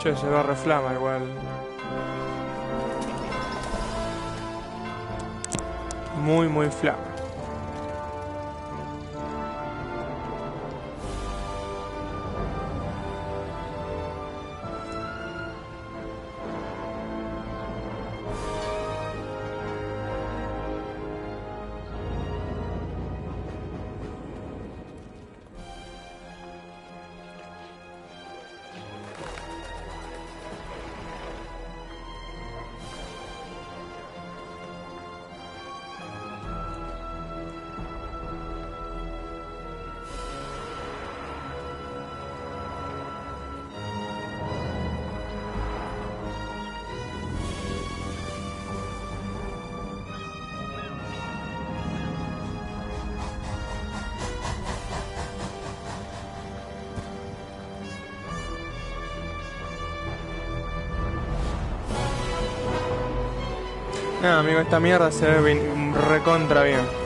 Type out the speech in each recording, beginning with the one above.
Che, se va reflama igual. Muy flama. No, amigo, esta mierda se ve recontra bien.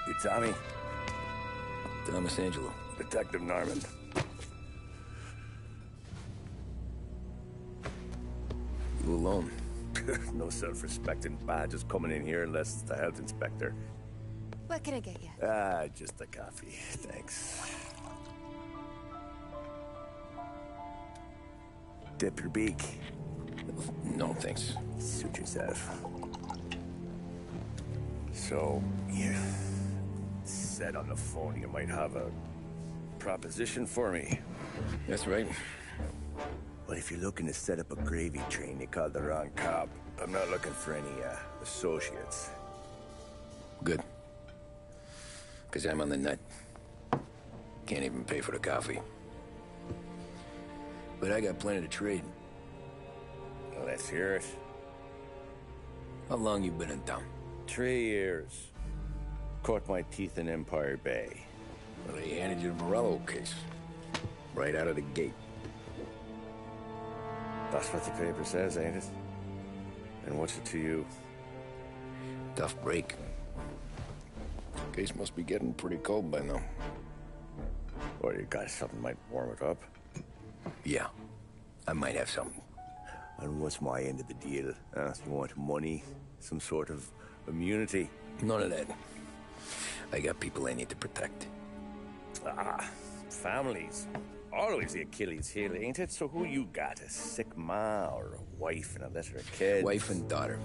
You Tommy? Thomas Angelo. Detective Norman. You alone? No self-respecting badges coming in here unless it's the health inspector. What can I get you? Just a coffee. Thanks. Dip your beak. No, thanks. Suit yourself. So, you said on the phone you might have a proposition for me. That's right. Well, if you're looking to set up a gravy train, you called the wrong cop. I'm not looking for any, associates. Good. Because I'm on the nut. Can't even pay for the coffee. But I got plenty to trade. Well, let's hear it. How long you been in town? 3 years. Cut my teeth in Empire Bay. Well, they handed you the Morello case. Right out of the gate. That's what the paper says, ain't it? And what's it to you? Tough break. Case must be getting pretty cold by now. Or you got something might warm it up? Yeah, I might have something. And what's my end of the deal? You want money? Some sort of immunity? None of that. I got people I need to protect. Families. Always the Achilles heel, ain't it? So who you got? A sick ma or a wife and a litter of kids? Wife and daughter.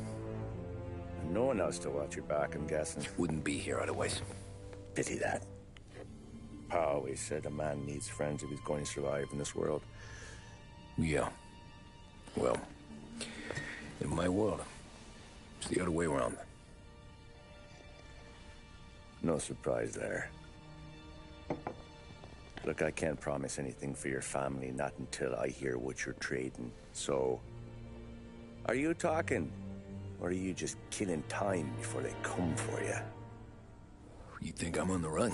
No one else to watch your back, I'm guessing. Wouldn't be here otherwise. Pity that. Pa always said a man needs friends if he's going to survive in this world. Yeah. Well, in my world, it's the other way around. No surprise there. Look, I can't promise anything for your family, not until I hear what you're trading. So, are you talking? Or are you just killing time before they come for you? You think I'm on the run?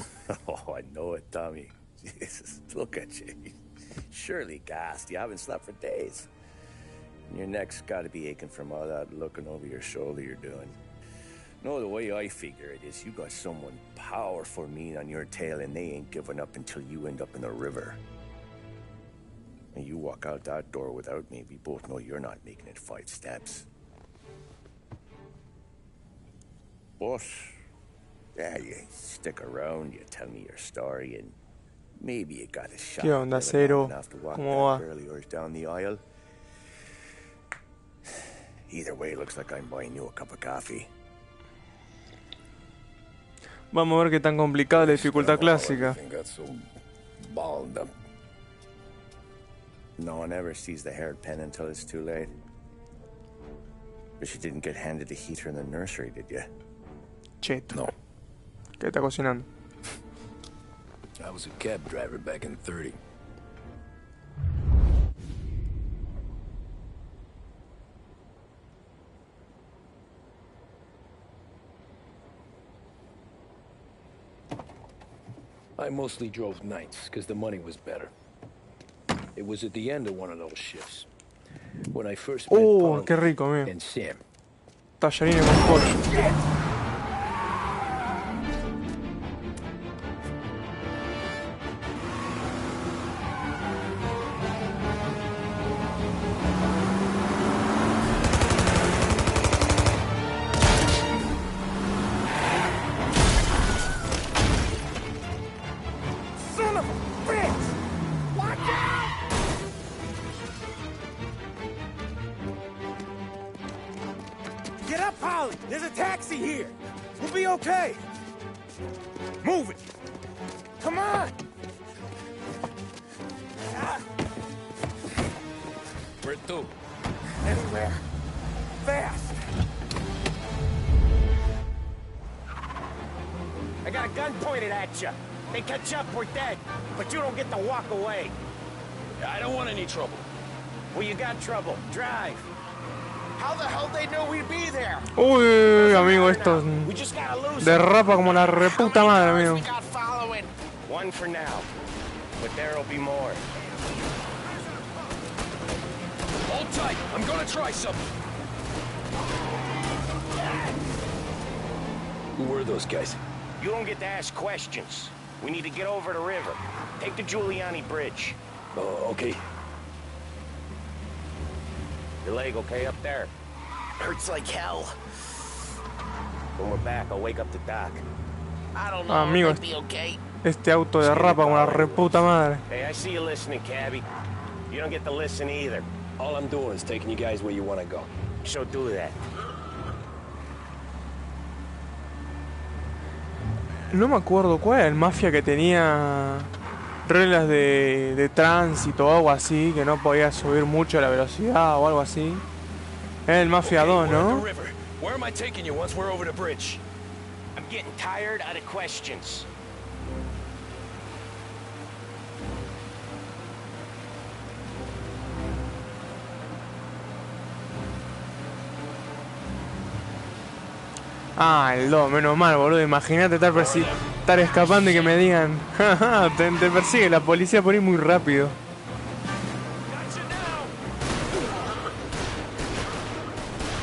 Oh, I know it, Tommy. Jesus, look at you. Surely gassed. You haven't slept for days. And your neck's got to be aching from all that looking over your shoulder you're doing. No, the way I figure it is you got someone powerful mean on your tail and they ain't giving up until you end up in the river. And you walk out that door without me, we both know you're not making it 5 steps. But, yeah, you stick around, you tell me your story, and maybe you got a shot. ¿Qué onda, Cero? ¿Cómo va? Girl of yours down the aisle. Either way, looks like I'm buying you a cup of coffee. Vamos a ver qué tan complicada la dificultad clásica. No one ever sees the haired pen until it's too late. But you didn't get handed a heater in the nursery, did you? Cheto. No. ¿Qué está cocinando? I was a cab driver back in 30. I mostly drove nights, because the money was better. It was at the end of one of those shifts. When I first met Paul qué rico, mira. and Sam. Tallarines con pollo. Get up, Holly! There's a taxi here! We'll be okay! Move it! Come on! Where to? Anywhere. Fast! I got a gun pointed at you. They catch up, we're dead. But you don't get to walk away. I don't want any trouble. Well, you got trouble. Drive. How the hell they knew we'd be there? Uy, amigo, esto We just gotta lose derrapa como la reputa madre, amigo. we got following. One for now. But there'll be more. Hold tight. I'm gonna try something. Who were those guys? You don't get to ask questions. We need to get over the river. Take the Giuliani Bridge. Oh, okay. Your leg okay up there? Hurts like hell. When we're back, I'll wake up the doc. I don't know. Amigo, It'll be okay. este auto derrapa como la reputa madre. Hey, I see you listening, Cabby. You don't get to listen either. All I'm doing is taking you guys where you want to go. So do that. No me acuerdo cuál era el Mafia que tenía reglas de tránsito o algo así, que no podía subir mucho la velocidad o algo así. Era el Mafia 2, ¿no? Where am I taking you once we're over the bridge? I'm getting tired out of questions. Ah, el 2, menos mal, boludo. Imagínate estar escapando y que me digan, jaja, te persigue la policía por ir muy rápido.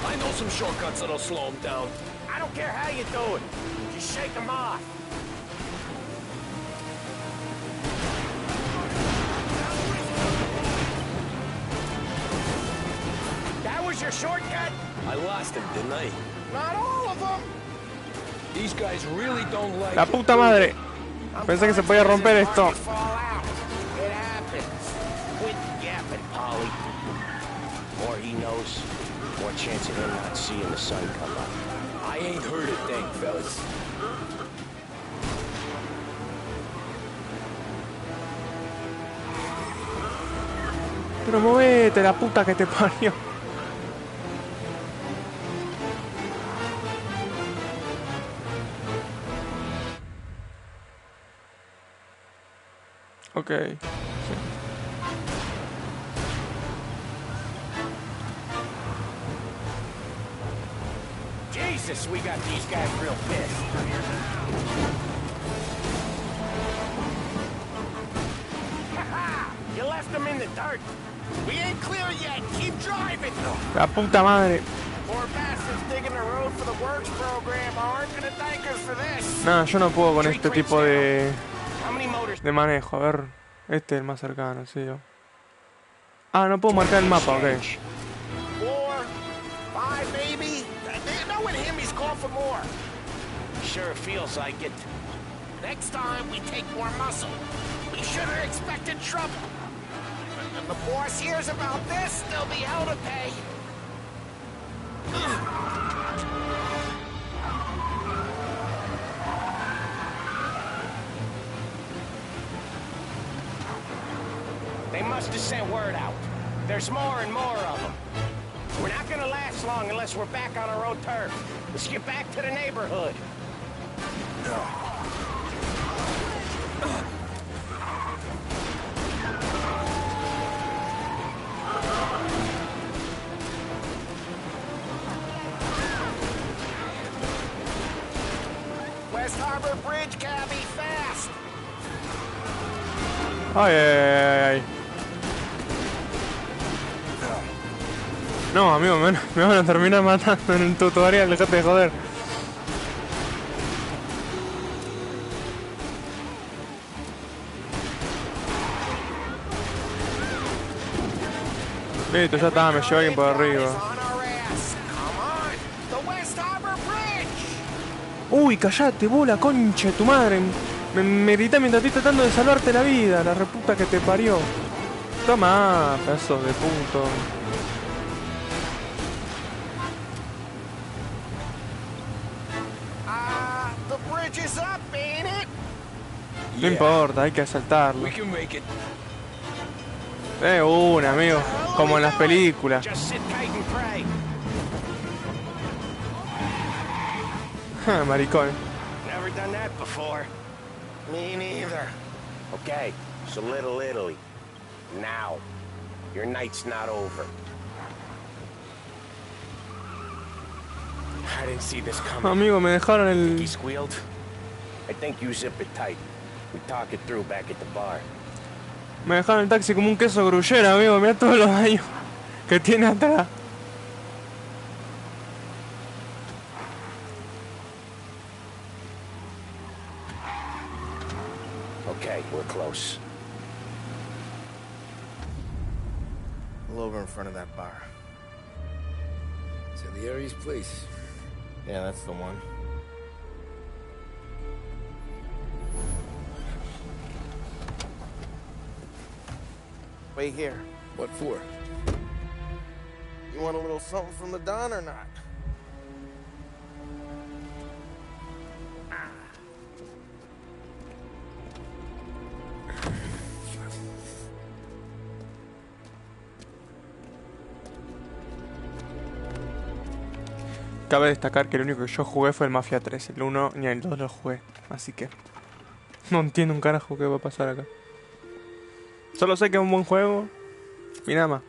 I know some shortcuts that'll slow him down. I don't care how you do it. Just shake them off. That was your shortcut? I lost him, didn't I? Not all of them. These guys really don't like La it. puta madre. Pensé que se podía romper esto. It happens. Quit yapping, Polly. More he knows, more chance of him not seeing the sun come up. I ain't heard a thing, fellas. Pero movete, la puta que te parió. Ok. Jesus, we got these guys real pissed. Ha-ha! You left them in the dirt. We ain't clear yet. Keep driving. La puta madre. Poor bastards digging the road for the works program aren't gonna thank us for this. Nah, yo no puedo con este tipo How many motors? de manejo. A ver, este es el más cercano, sí. Ah, no puedo marcar el mapa, ok. 4, 5 maybe? Knowing him, he's called for more. Sure feels like it. Next time we take more muscle. We should have expected trouble. If the boss hears about this, there'll be hell to pay. They must have sent word out. There's more and more of them. We're not gonna last long unless we're back on our own turf. Let's get back to the neighborhood. West Harbor Bridge, cabby, fast! Ay, ay, ay, ay. No, amigo, me van a terminar matando en el tutorial, dejate de joder. Listo, ya está, me lleva alguien por arriba. Uy, callate, bola, concha de tu madre. Me grita mientras estoy tratando de salvarte la vida, la reputa que te parió. Toma, pedazo de puto. No importa, hay que asaltarlo. We can make it. Una, amigo. Como en las películas. Ja, maricón. Never done that before. Me neither. Okay, so Little Italy. Now, your night's not over. I didn't see this coming. Amigo, me dejaron He el... squealed. I think you zip it tight. We talk it through back at the bar. Me dejaron el taxi como un queso gruyere, amigo. Mirá todos los daños que tiene atrás. Okay, we're close. Pull over in front of that bar. Salieri's place. Yeah, that's the one. Wait here. What for? You want a little something from the Don or not? Cabe destacar que el único que yo jugué fue el Mafia 3. El 1 ni el 2 lo jugué. Así que... no entiendo un carajo qué va a pasar acá. Solo sé que es un buen juego. Y nada más.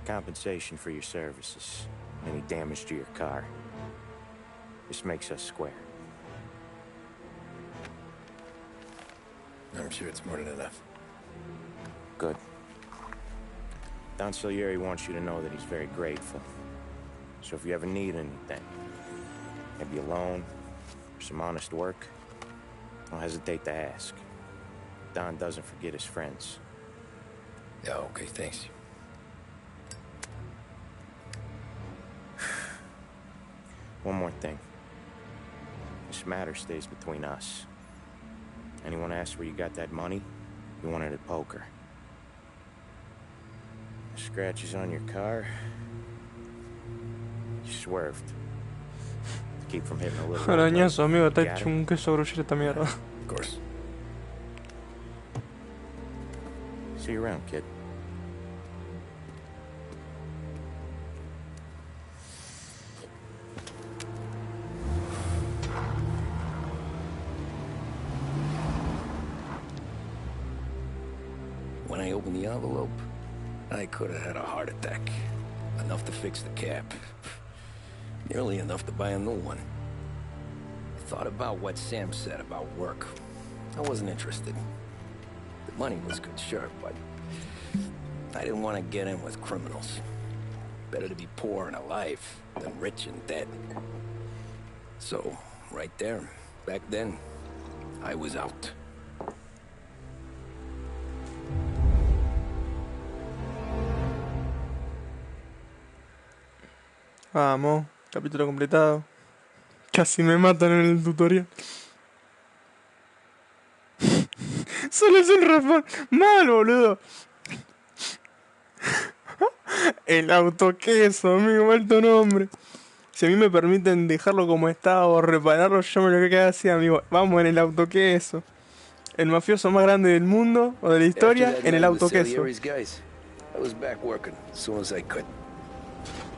Compensation for your services. Any damage to your car. This makes us square. I'm sure it's more than enough. Good. Don Salieri wants you to know that he's very grateful. So if you ever need anything, maybe a loan, or some honest work, don't hesitate to ask. Don doesn't forget his friends. Yeah, okay, thanks. One more thing. This matter stays between us. Anyone asks where you got that money, you won it at poker. Scratches on your car, you swerved. To keep from hitting a little... Arañazo, amigo, está Got hecho it? un queso gruyere esta mierda. Of course. See you around, kid. When I opened the envelope, I could have had a heart attack. Enough to fix the cap. Nearly enough to buy a new one. I thought about what Sam said about work. I wasn't interested. The money was good, sure, but I didn't want to get in with criminals. Better to be poor and alive than rich and dead. So, right there, back then, I was out. Vamos, capítulo completado. Casi me matan en el tutorial. Solo es un raspón. Mal, boludo. El autoqueso, amigo, alto nombre. Si a mí me permiten dejarlo como está o repararlo, yo me lo quedo así, amigo. Vamos en el autoqueso. El mafioso más grande del mundo o de la historia en el autoqueso. I was back working as soon as I could.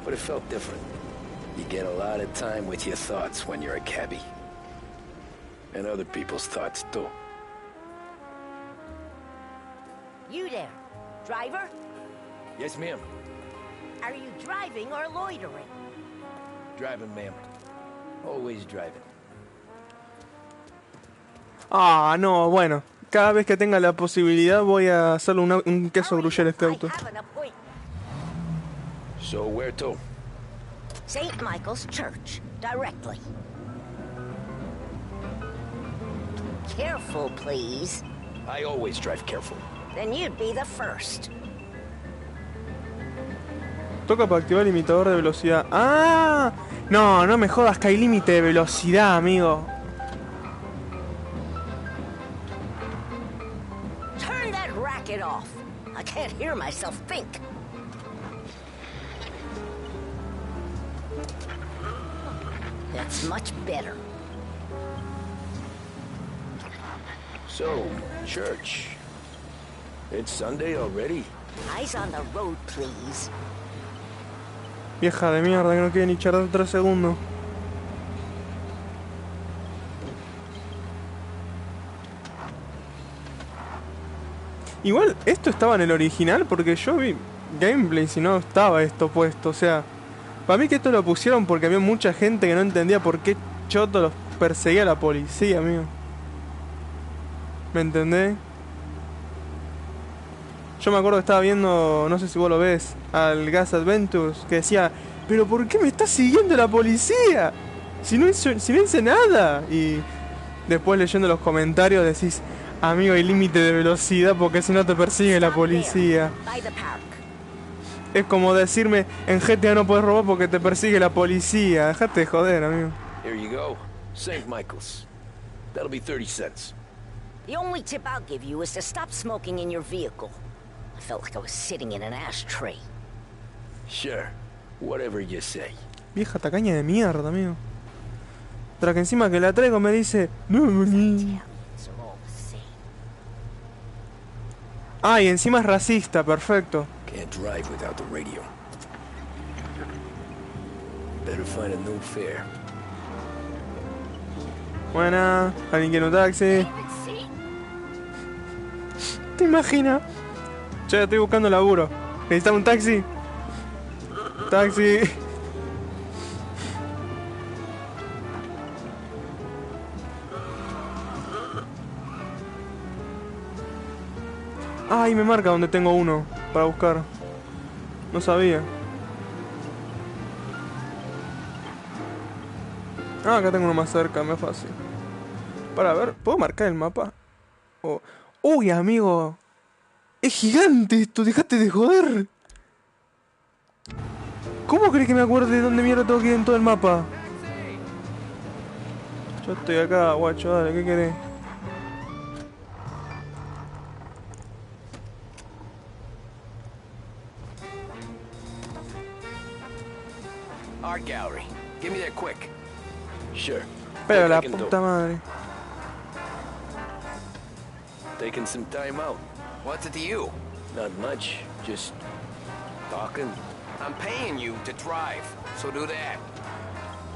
But it felt different. You get a lot of time with your thoughts when you're a cabbie. And other people's thoughts, too. You there, driver? Yes, ma'am. Are you driving or loitering? Driving, ma'am. Always driving. Ah, no, bueno. Cada vez que tenga la posibilidad voy a hacerle un queso gruyere a este auto. I have an appointment. So where to? St. Michael's Church, directly. Careful, please. I always drive careful. Then you'd be the first. Toca para activar el limitador de velocidad. ¡Ah! No, no me jodas que hay límite de velocidad, amigo. Turn that racket off. I can't hear myself think. That's much better. So, church. It's Sunday already? Eyes on the road, please. Vieja de mierda que no quiere ni charlar 3 segundos. Igual, esto estaba en el original porque yo vi gameplay si no estaba esto puesto. O sea, para mí que esto lo pusieron porque había mucha gente que no entendía por qué choto los perseguía la policía, amigo. ¿Me entendés? Yo me acuerdo que estaba viendo, no sé si vos lo ves, al Gas Adventures, que decía, ¿pero por qué me está siguiendo la policía? Si no hice nada. Y después leyendo los comentarios decís, amigo, hay límite de velocidad porque si no te persigue la policía. Es como decirme, en GTA no puedes robar porque te persigue la policía. Dejate de joder, amigo. Here you go. St. Michael's. That'll be 30 cents. The only tip I'll give you is to stop smoking in your vehicle. I felt like I was sitting in an ashtray. Sure. Whatever you say. Vieja tacaña de mierda, amigo. Tras que encima que la traigo me dice, no, ah, y encima es racista, perfecto. Can't drive without the radio. Better find a new fare. Buena, alguien quiere un taxi. ¿Te imaginas? Che, estoy buscando laburo. ¿Necesitas un taxi? Taxi. Ay, me marca donde tengo uno para buscar. No sabía. Ah, acá tengo uno más cerca, más fácil. Para ver, ¿puedo marcar el mapa? Oh. Uy, amigo. Es gigante esto, dejate de joder. ¿Cómo crees que me acuerde de dónde mierda tengo que ir en todo el mapa? Yo estoy acá, guacho, dale, ¿qué querés? Art gallery. Get me there quick. Sure. Pero la Taking puta madre. Taking some time out. What's it to you? Not much. Just talking. I'm paying you to drive, so do that.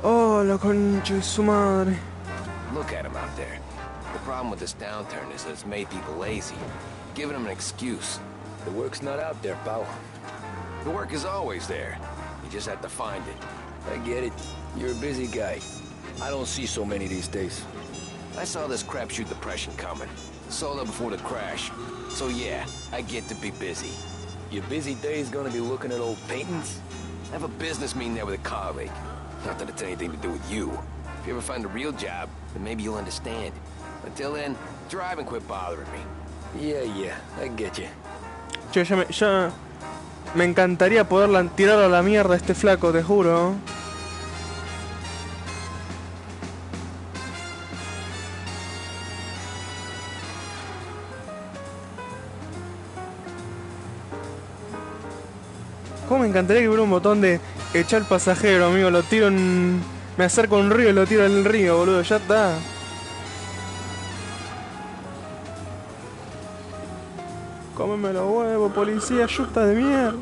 Oh, la concha de su madre. Look at him out there. The problem with this downturn is that it's made people lazy, giving them an excuse. The work's not out there, pal. The work is always there. You just have to find it. I get it. You're a busy guy. I don't see so many these days. I saw this crapshoot depression coming. Sold up before the crash. So yeah, I get to be busy. Your busy day's gonna be looking at old paintings? I have a business meeting there with a colleague. Not that it's anything to do with you. If you ever find a real job, then maybe you'll understand. Until then, drive and quit bothering me. Yeah, I get you. Che, ya me encantaría poder tirarlo a la mierda a este flaco, te juro. ¿Cómo me encantaría que hubiera un botón de echar pasajero, amigo? Lo tiro en... Me acerco a un río y lo tiro en el río, boludo. Ya está. Cómeme los huevos, policía, yuta de mierda.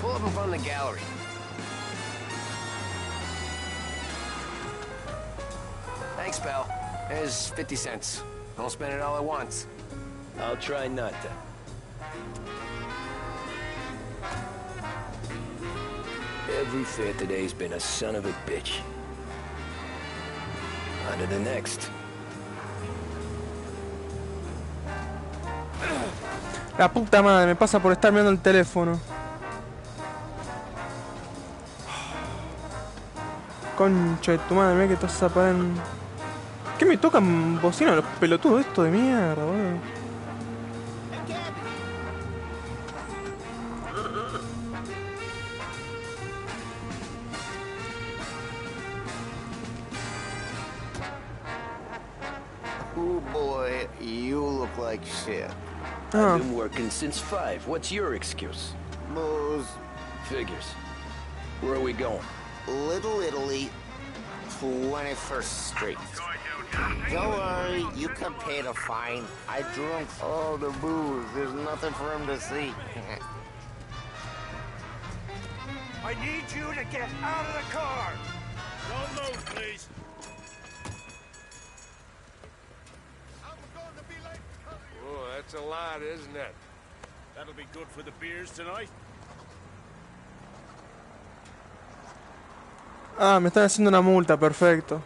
Pull up in front of the gallery. Thanks, pal. There's 50 cents. Don't spend it all at once. I'll try not to. Every fair today's been a son of a bitch. On to the next. La puta madre, me pasa por estar mirando el teléfono. Concha de tu madre, mira que estás a parar en... ¿Qué me tocan bocina los pelotudos esto de mierda, boludo? Oh boy, you look like shit. Ah. I've been working since 5. What's your excuse? Booze, Figures. Where are we going? Little Italy, 21st Street. Don't worry, you can pay the fine. I drunk all the booze. There's nothing for him to see. I need you to get out of the car! Don't move, please. Oh, that's a lot, isn't it? That'll be good for the beers tonight. Ah, me están haciendo una multa, perfecto.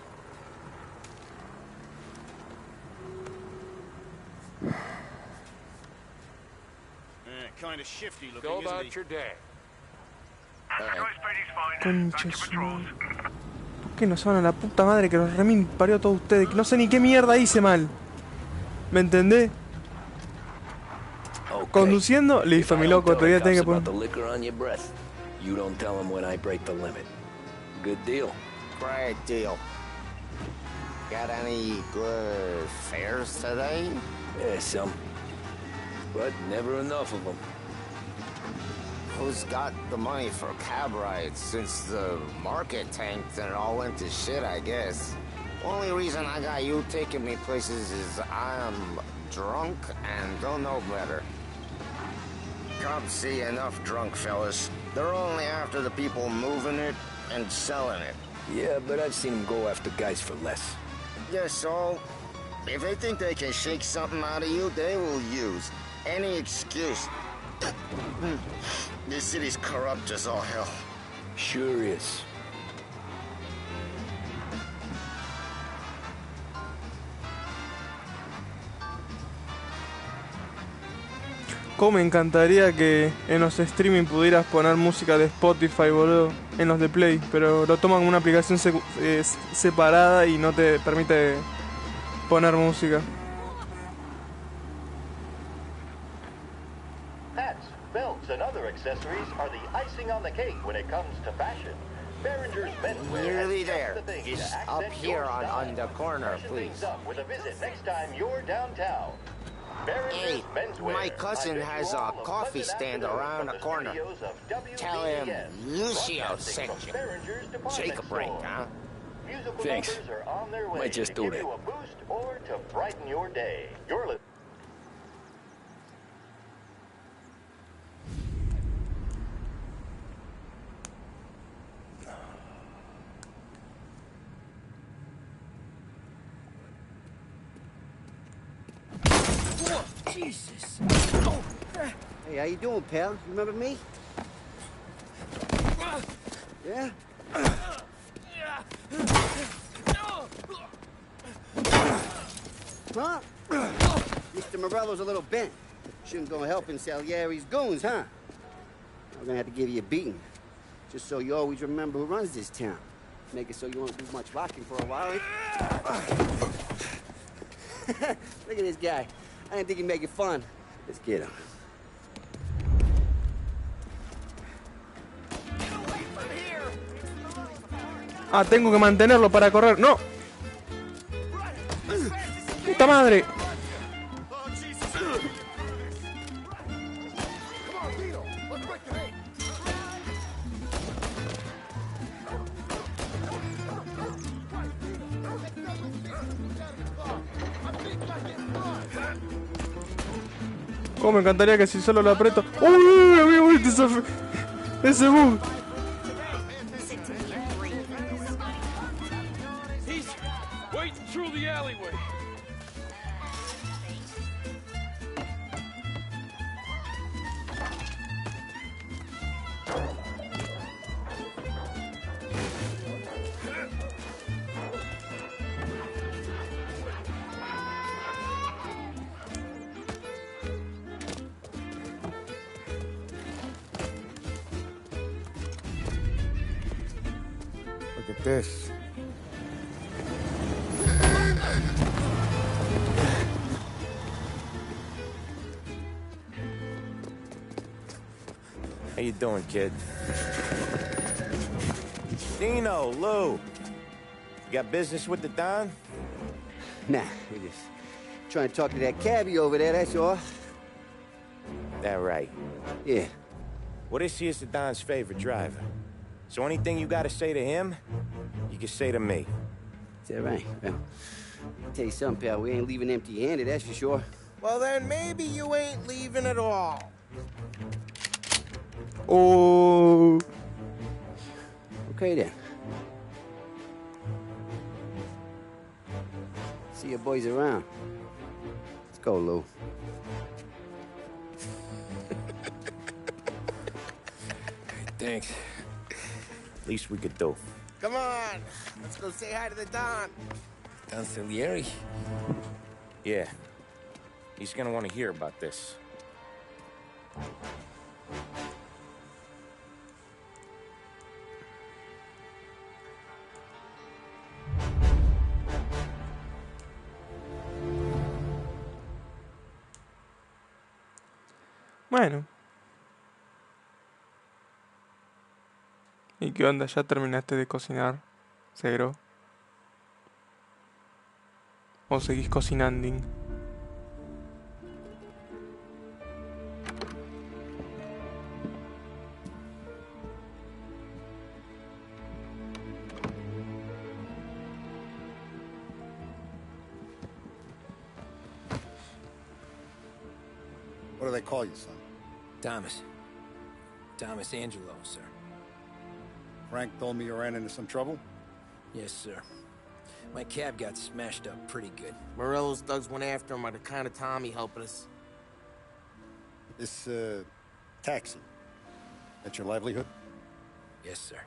Kind of shifty looking, Go isn't he? about your day. Concha de su madre. ¿Por qué no se van a la puta madre que los remil parió a todos ustedes? Que no sé ni qué mierda hice mal. ¿Me entendés? Okay. Conduciendo, listo, mi loco, todavía tengo que poner... the liquor on your breath. You don't tell him when I break the limit. Good deal. Great deal. Got any good fares today? Yeah, some. But never enough of them. Who's got the money for cab rides since the market tanked and it all went to shit, I guess? Only reason I got you taking me places is I'm drunk and don't know better. cops see enough drunk fellas. They're only after the people moving it and selling it. Yeah, but I've seen them go after guys for less. Yeah, so if they think they can shake something out of you, they will use any excuse. This city's corrupt as all hell. Sure is. Cómo me encantaría que en los streaming pudieras poner música de Spotify, boludo, en los de Play, pero lo toman como una aplicación separada y no te permite poner música. Hats, belts, and other accessories are the icing on the cake when it comes to fashion. Behringer's menswear Nearly has there. just the thing It's to up accent here your on style. the corner, Freshen please. things up with a visit next time you're downtown. Hey, Behringer's menswear. my cousin I bid has you a all coffee pleasant stand afternoon around from the corner. studios of Tell him WBEN, Lucio broadcasting sent from you. Behringer's department Take a break, store. huh? Musical Thanks. numbers are on their way Might just to do give that. you a boost or to brighten your day. You're listening. Jesus. Hey, how you doing, pal? You remember me? Yeah? Huh? Mr. Morello's a little bent. Shouldn't go helping Salieri's goons, huh? I'm gonna have to give you a beating. Just so you always remember who runs this town. Make it so you won't do much rocking for a while. Look at this guy. I didn't think he'd make it fun. Let's get him. Ah, tengo que mantenerlo para correr. ¡No! ¡Puta madre! Cómo me encantaría que si solo lo aprieto... ¡Uy! Había vuelto ese bug. He's waiting through the alleyway. Look at this. How you doing, kid? Dino, Lou. You got business with the Don? Nah, we're just trying to talk to that cabbie over there, that's all. That right. Yeah. Well, this here's the Don's favorite driver. So anything you gotta say to him, you can say to me. Is that right? Well, I'll tell you something, pal. We ain't leaving empty-handed, that's for sure. Well, then maybe you ain't leaving at all. Oh. Okay, then. See your boys around. Let's go, Lou. Thanks. Least we could do. Come on, let's go say hi to the Don. Don Salieri? Yeah. He's gonna want to hear about this. Bueno. ¿Y qué onda? ¿Ya terminaste de cocinar? ¿Cero? ¿O seguís cocinando? What do they call you, son? Thomas Angelo, sir. Frank told me you ran into some trouble? Yes, sir. My cab got smashed up pretty good. Morello's thugs went after him on account of Tommy helping us. This, taxi. That's your livelihood? Yes, sir.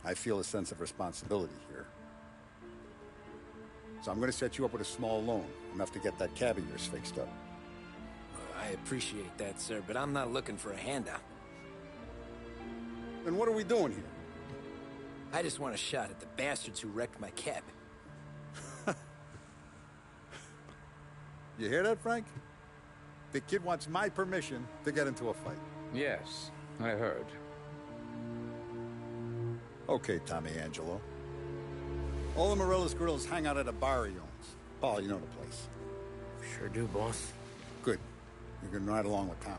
I feel a sense of responsibility here. So I'm gonna set you up with a small loan, enough to get that cab of yours fixed up. I appreciate that, sir, but I'm not looking for a handout. Then what are we doing here? I just want a shot at the bastards who wrecked my cab. You hear that, Frank? The kid wants my permission to get into a fight. Yes, I heard. Okay, Tommy Angelo. All the Morello's grills hang out at a bar he owns. Paul, you know the place. Sure do, boss. Good. You can ride along with Tommy.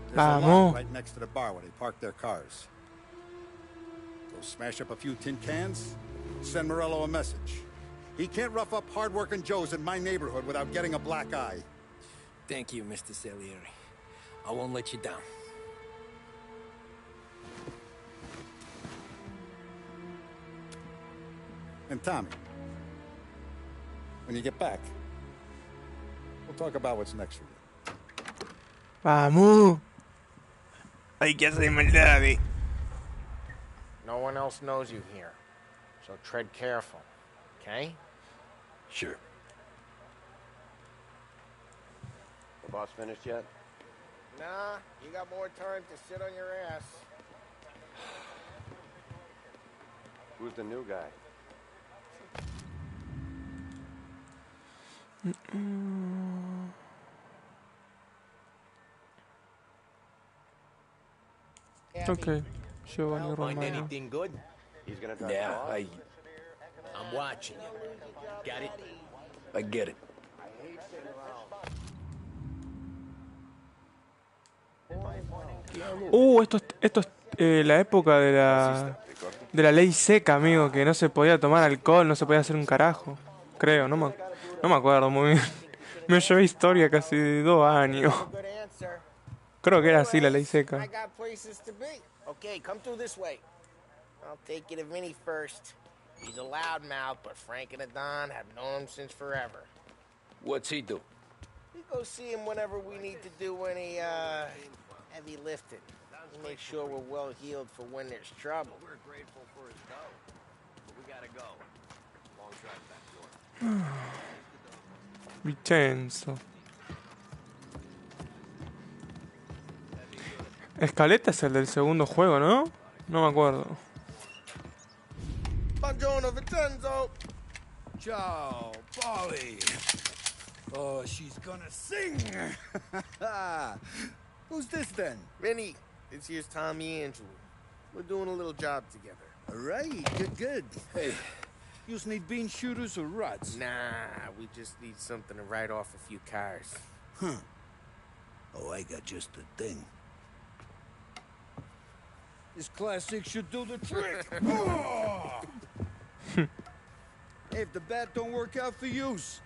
There's a lot right next to the bar where they park their cars. Go smash up a few tin cans, send Morello a message. He can't rough up hard-working Joes in my neighborhood without getting a black eye. Thank you, Mr. Salieri. I won't let you down. And Tommy, when you get back, we'll talk about what's next for you. Vamos. Hay que hacer maldades. No one else knows you here, so tread careful, okay? Sure. The boss finished yet? Nah, you got more time to sit on your ass. Who's the new guy? Okay, Giovanni Find Romano. anything good? He's gonna drive Yeah, the boss? I'm watching you. Got it? I get it. Esto es la época de la ley seca, amigo, que no se podía tomar alcohol, no se podía hacer un carajo. Creo, no me acuerdo muy bien. Me llevé historia casi 2 años. Creo que era así la ley seca. I got places to be. Okay, come through this way. I'll take you to Vinny first. He's a loudmouth, but Frank and the Don have known him since forever. What's he do? We go see him whenever we need to do any, heavy lifting. We make sure we're well healed for when there's trouble. We're grateful for his help, but we gotta go. Long drive back north. Vincenzo. Escaleta es el del segundo juego, ¿no? No me acuerdo. Buongiorno, Vincenzo. Ciao, Polly. Oh, she's gonna sing. Who's this then? Vinny, this here's Tommy Angelo. We're doing a little job together. All right, good. Hey, you just need bean shooters or rods? Nah, we just need something to write off a few cars. Huh. Oh, I got just the thing. This classic should do the trick. Oh! Hey, if the bat don't work out for use,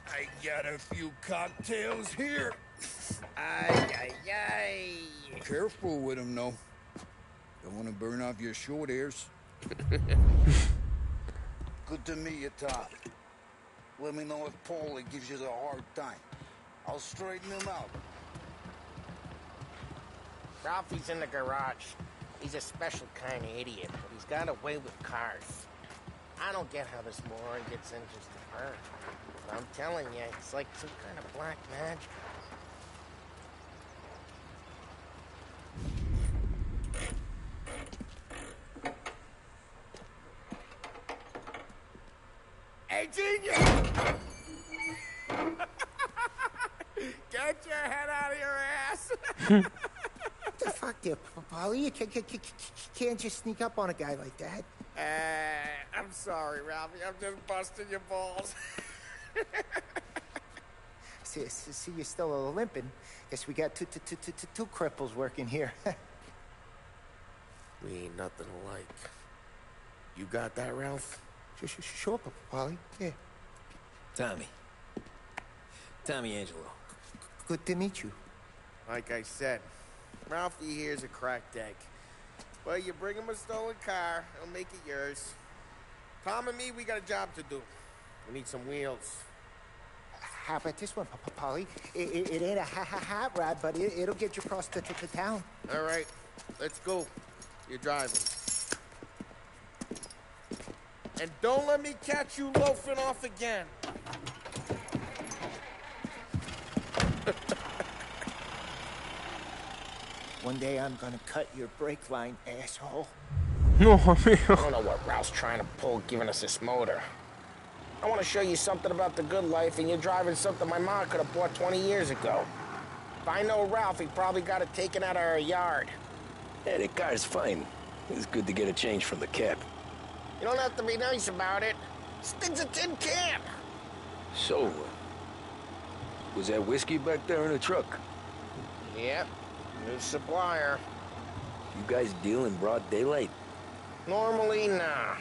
I got a few cocktails here. Ay. Careful with them, though. Don't want to burn off your short hairs. Good to meet you, Todd. Let me know if Paulie gives you the hard time. I'll straighten him out. Ralphie's in the garage. He's a special kind of idiot, but he's got a way with cars. I don't get how this moron gets in just to burn. But I'm telling you, it's like some kind of black magic. Hey, genius! Get your head out of your ass! What the fuck there, Polly? You can't just sneak up on a guy like that. I'm sorry, Ralphie. I'm just busting your balls. See, you're still limping. Guess we got two cripples working here. We ain't nothing alike. You got that, Ralph? Sure, Polly. Yeah. Tommy Angelo. Good to meet you. Like I said, Ralphie here's a cracked egg. But you bring him a stolen car, he'll make it yours. Tom and me, we got a job to do. We need some wheels. How about this one, Polly? It ain't a hot rod, but it'll get you across to town. All right, let's go. You're driving. And don't let me catch you loafing off again. One day I'm gonna cut your brake line, asshole. No, amigo. I don't know what Ralph's trying to pull giving us this motor. I want to show you something about the good life, and you're driving something my mom could have bought 20 years ago. If I know Ralph, he probably got it taken out of our yard. Yeah, the car's fine. It's good to get a change from the cab. You don't have to be nice about it. This thing's a tin can. So, was that whiskey back there in the truck? Yep, new supplier. You guys deal in broad daylight? Normally, nah.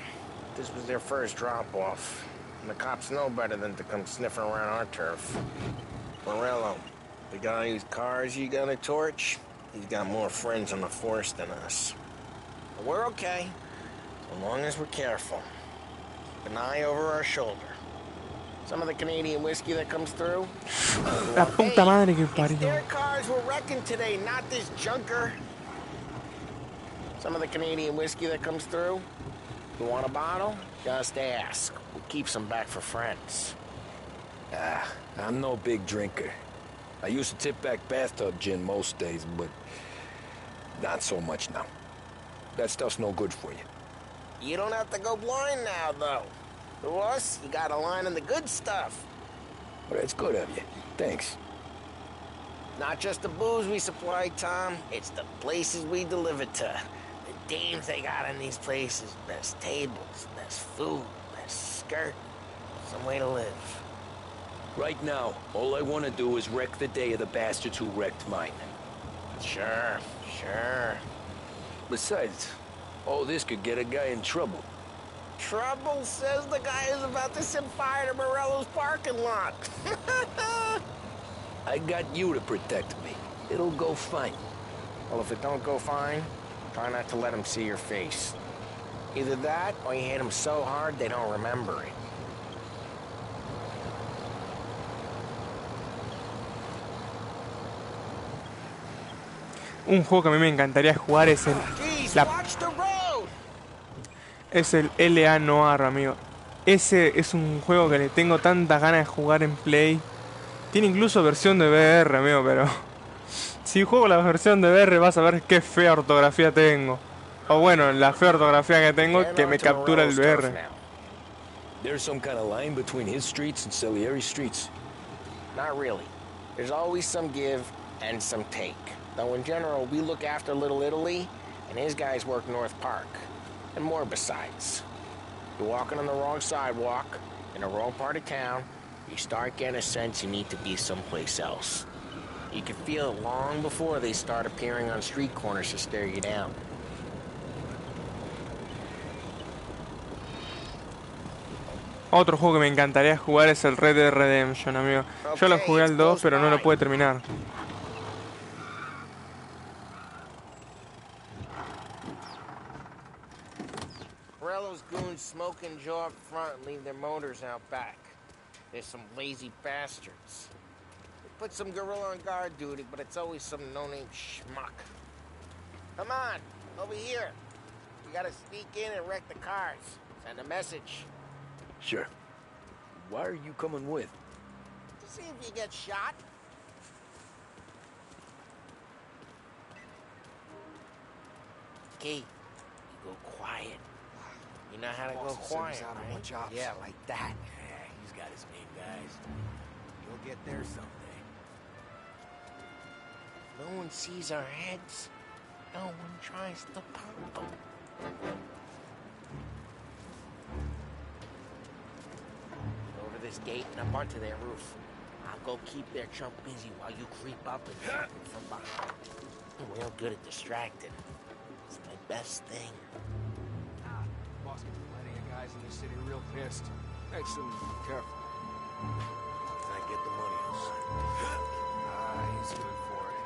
This was their first drop-off. And the cops know better than to come sniffing around our turf. Morello, the guy whose cars you gonna torch, he's got more friends on the force than us. But we're okay, so long as we're careful. Keep an eye over our shoulder. Some of the Canadian whiskey that comes through. La puta madre que It's parió. their cars we're wrecking today, not this junker. Some of the Canadian whiskey that comes through. You want a bottle? Just ask. We'll keep some back for friends. I'm no big drinker. I used to tip back bathtub gin most days, but not so much now. That stuff's no good for you. You don't have to go blind now, though. To us, you got a line in the good stuff. Well, that's good of you. Thanks. Not just the booze we supply, Tom. It's the places we deliver to. The dames they got in these places. Best tables, best food, best skirt. Some way to live. Right now, all I want to do is wreck the day of the bastards who wrecked mine. Sure. Besides, all this could get a guy in trouble. Trouble, says the guy who's about to set fire to Morello's parking lot. I got you to protect me. It'll go fine. Well, if it don't go fine, try not to let them see your face. Either that, or you hit them so hard they don't remember it. Un juego que a mí me encantaría jugar es el... Es el L.A. Noir, amigo. Ese es un juego que le tengo tantas ganas de jugar en Play. Tiene incluso versión de VR, amigo, pero... Si juego la versión de VR vas a ver qué fea ortografía tengo. O bueno, la fea ortografía que tengo que me captura el VR. There's some kind of line between his streets and Salieri's streets. Not really. There's always some give and some take. Though in general, we look after Little Italy, and his guys work North Park. And more besides. You're walking on the wrong sidewalk, in the wrong part of town, you start getting a sense you need to be someplace else. You can feel it long before they start appearing on street corners to stare you down. Otro juego que me encantaría jugar es el Red Dead Redemption, amigo. Yo lo jugué al 2, pero no lo pude terminar. Morello's goons smoke and jaw up front and leave their motors out back. They're some lazy bastards. They put some gorilla on guard duty, but it's always some no-name schmuck. Come on, over here. We gotta sneak in and wreck the cars. Send a message. Sure. Why are you coming with? To see if you get shot. Key, you go quiet. You know how to go quiet, right? Yeah, like that. Yeah, he's got his main guys. You'll get there someday. No one sees our heads. No one tries to pop them. Over this gate and up onto their roof. I'll go keep their chump busy while you creep up and hit them from behind. I'm real good at distracting. It's my best thing. Boss gets plenty of guys in the city real pissed. Makes them careful. If I get the money, I'll sign. He's good for it.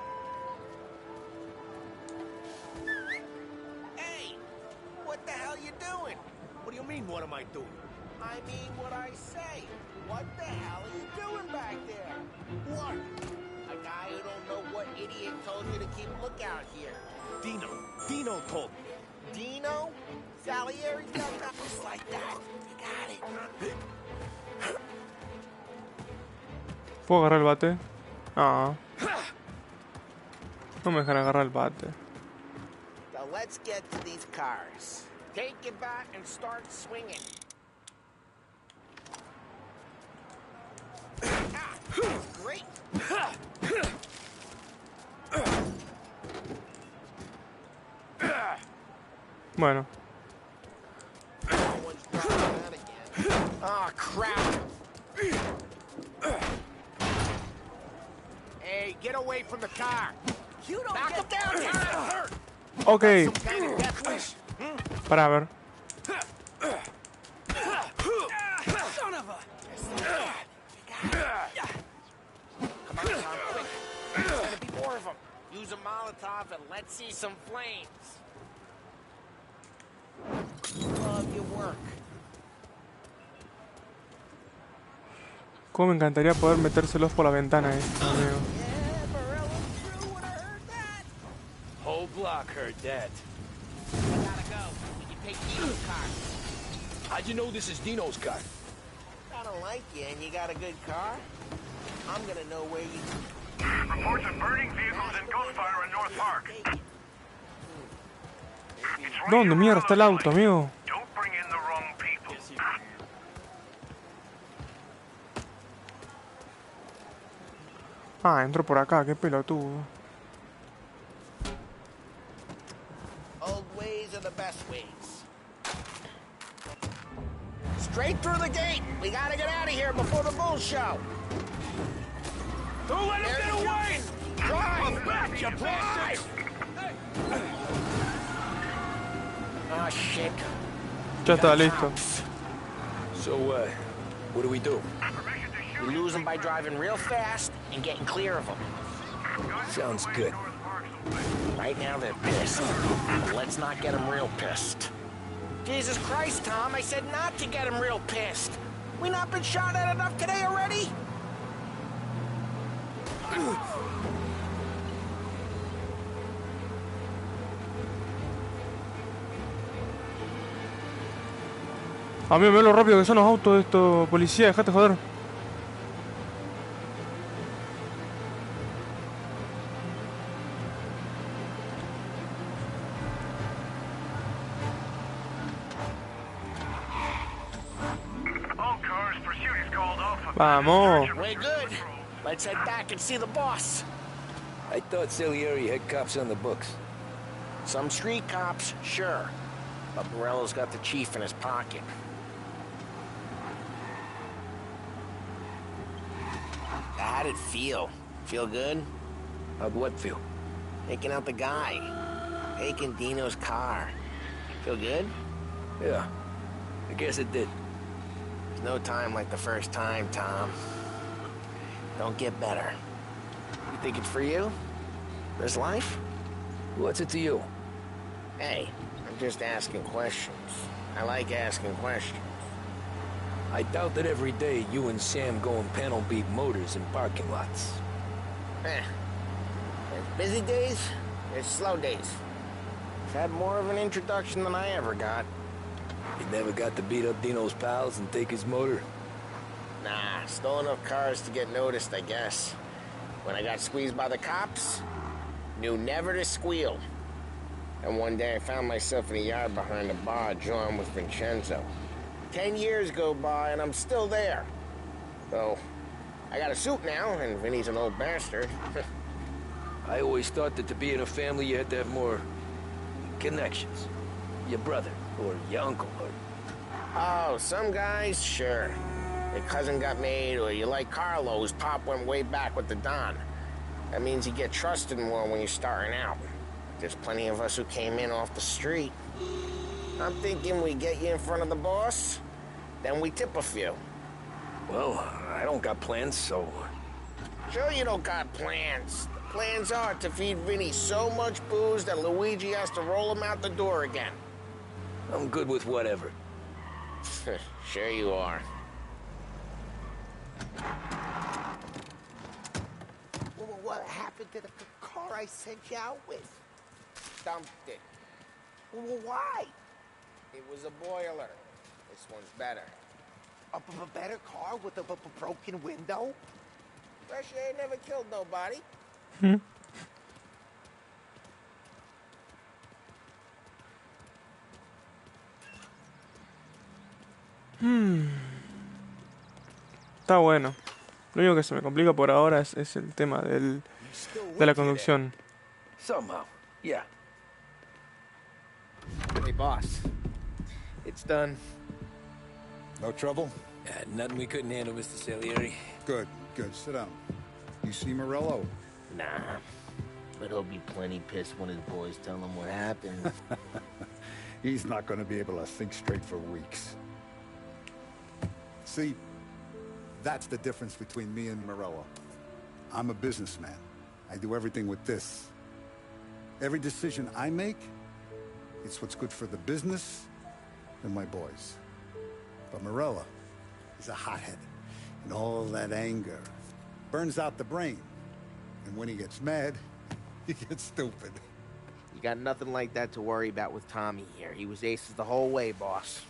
what am I doing? I mean what I say. What the hell are you doing back there? What? A guy who don't know what idiot told you to keep lookout here. Dino told me. Dino? Salieri's got numbers like that. You got it. ¿Puedo agarrar el bate? Ah. No me dejan agarrar el bate. So let's get to these cars. Take your bat and start swinging. Great. Bueno. Oh, crap. Hey, get away from the car. You don't back him down, hurt. Ok. Para ver. Son of a... Come on, Tom, quick. There's gonna be more of them. Use a Molotov and let's see some flames. Love your work. Cómo me encantaría poder metérselos por la ventana, amigo. Whole block heard that. I gotta go. We can take Dino's car. How'd you know this is Dino's car? I don't like you and you got a good car. I'm gonna know where you... Reports of burning vehicles and gunfire in North Park. ¿Dónde mierda está el auto, amigo? Don't bring in the wrong people. Ah, entró por acá, qué pelotudo. Old ways are the best ways. Straight through the gate. We gotta get out of here before the bull show. Don't let him get away! Drive! Back, you bastard! Oh, shit. Ya está listo. So, what do we do? We lose them by driving real fast and getting clear of them. Sounds good. Right now they're pissed. But let's not get them real pissed. Jesus Christ, Tom, I said not to get them real pissed. We not been shot at enough today already? Amigo, mira lo rápido que son los autos de estos policías, dejate joder. Vamos. Way good. Let's head back and see the boss. I thought Salieri had cops on the books. Some street cops, sure. But Morello's got the chief in his pocket. How'd it feel? Feel good? How'd what feel? Taking out the guy. Taking Dino's car. Feel good? Yeah, I guess it did. There's no time like the first time, Tom. Don't get better. You think it's for you? This life? What's it to you? Hey, I'm just asking questions. I like asking questions. I doubt that every day you and Sam go and panel beat motors in parking lots. There's busy days, there's slow days. I've had more of an introduction than I ever got. You never got to beat up Dino's pals and take his motor? Nah, stole enough cars to get noticed, I guess. When I got squeezed by the cops, knew never to squeal. And one day I found myself in a yard behind a bar drawing with Vincenzo. 10 years go by and I'm still there. So, I got a suit now, and Vinny's an old bastard. I always thought that to be in a family you had to have more connections. Your brother, or your uncle, or... Oh, some guys, sure. Your cousin got made, or you like Carlo, whose pop went way back with the Don. That means you get trusted more when you're starting out. There's plenty of us who came in off the street. I'm thinking we get you in front of the boss, then we tip a few. Well, I don't got plans, so... Sure you don't got plans. The plans are to feed Vinny so much booze that Luigi has to roll him out the door again. I'm good with whatever. Sure you are. Well, what happened to the car I sent you out with? Dumped it. Well, why? It was a boiler. This one's better. A better car with a broken window? Fresh air never killed nobody. Está bueno. Lo único que se me complica por ahora es el tema de la conducción. Somehow, yeah. Hey, boss. It's done. No trouble? Nothing we couldn't handle, Mr. Salieri. Good, good. Sit down. You see Morello? Nah. But he'll be plenty pissed when his boys tell him what happened. He's not going to be able to think straight for weeks. See, that's the difference between me and Morello. I'm a businessman. I do everything with this. Every decision I make, it's what's good for the business and my boys. But Morello is a hothead, and all that anger burns out the brain. And when he gets mad, he gets stupid. You got nothing like that to worry about with Tommy here. He was aces the whole way, boss.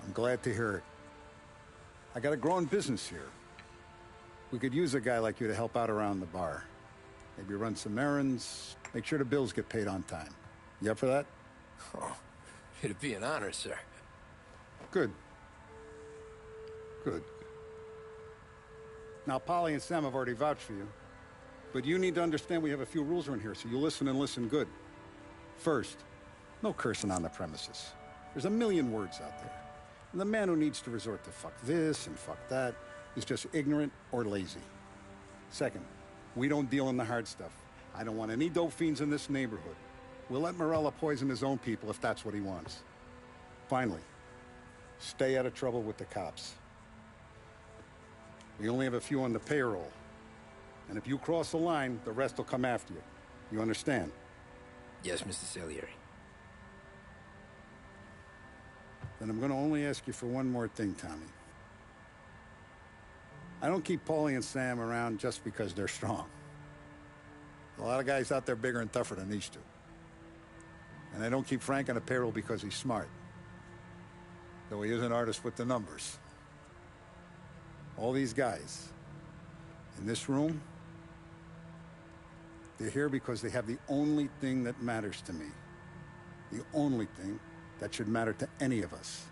I'm glad to hear it. I got a growing business here. We could use a guy like you to help out around the bar. Maybe run some errands, make sure the bills get paid on time. You up for that? Oh, it'd be an honor, sir. Good. Good. Now, Polly and Sam have already vouched for you. But you need to understand we have a few rules around here, so you listen and listen good. First, no cursing on the premises. There's a million words out there. And the man who needs to resort to fuck this and fuck that is just ignorant or lazy. Second, we don't deal in the hard stuff. I don't want any dope fiends in this neighborhood. We'll let Morello poison his own people if that's what he wants. Finally, stay out of trouble with the cops. We only have a few on the payroll. And if you cross the line, the rest will come after you. You understand? Yes, Mr. Salieri. Then I'm going to only ask you for one more thing, Tommy. I don't keep Paulie and Sam around just because they're strong. A lot of guys out there bigger and tougher than these two. And I don't keep Frank on the payroll because he's smart. Though he is an artist with the numbers. All these guys in this room, they're here because they have the only thing that matters to me. The only thing that should matter to any of us.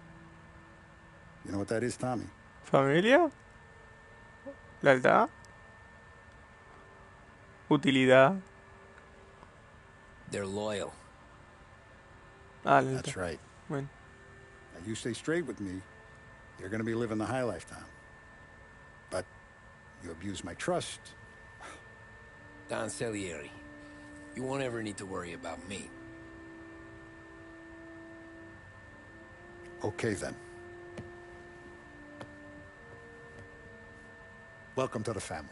You know what that is, Tommy? Familia. Lealtad. Utilidad. They're loyal. That's right. Bueno. Now, you stay straight with me, you're going to be living the high life, Tom. But you abuse my trust. Don Salieri, you won't ever need to worry about me. Okay, then. Welcome to the family.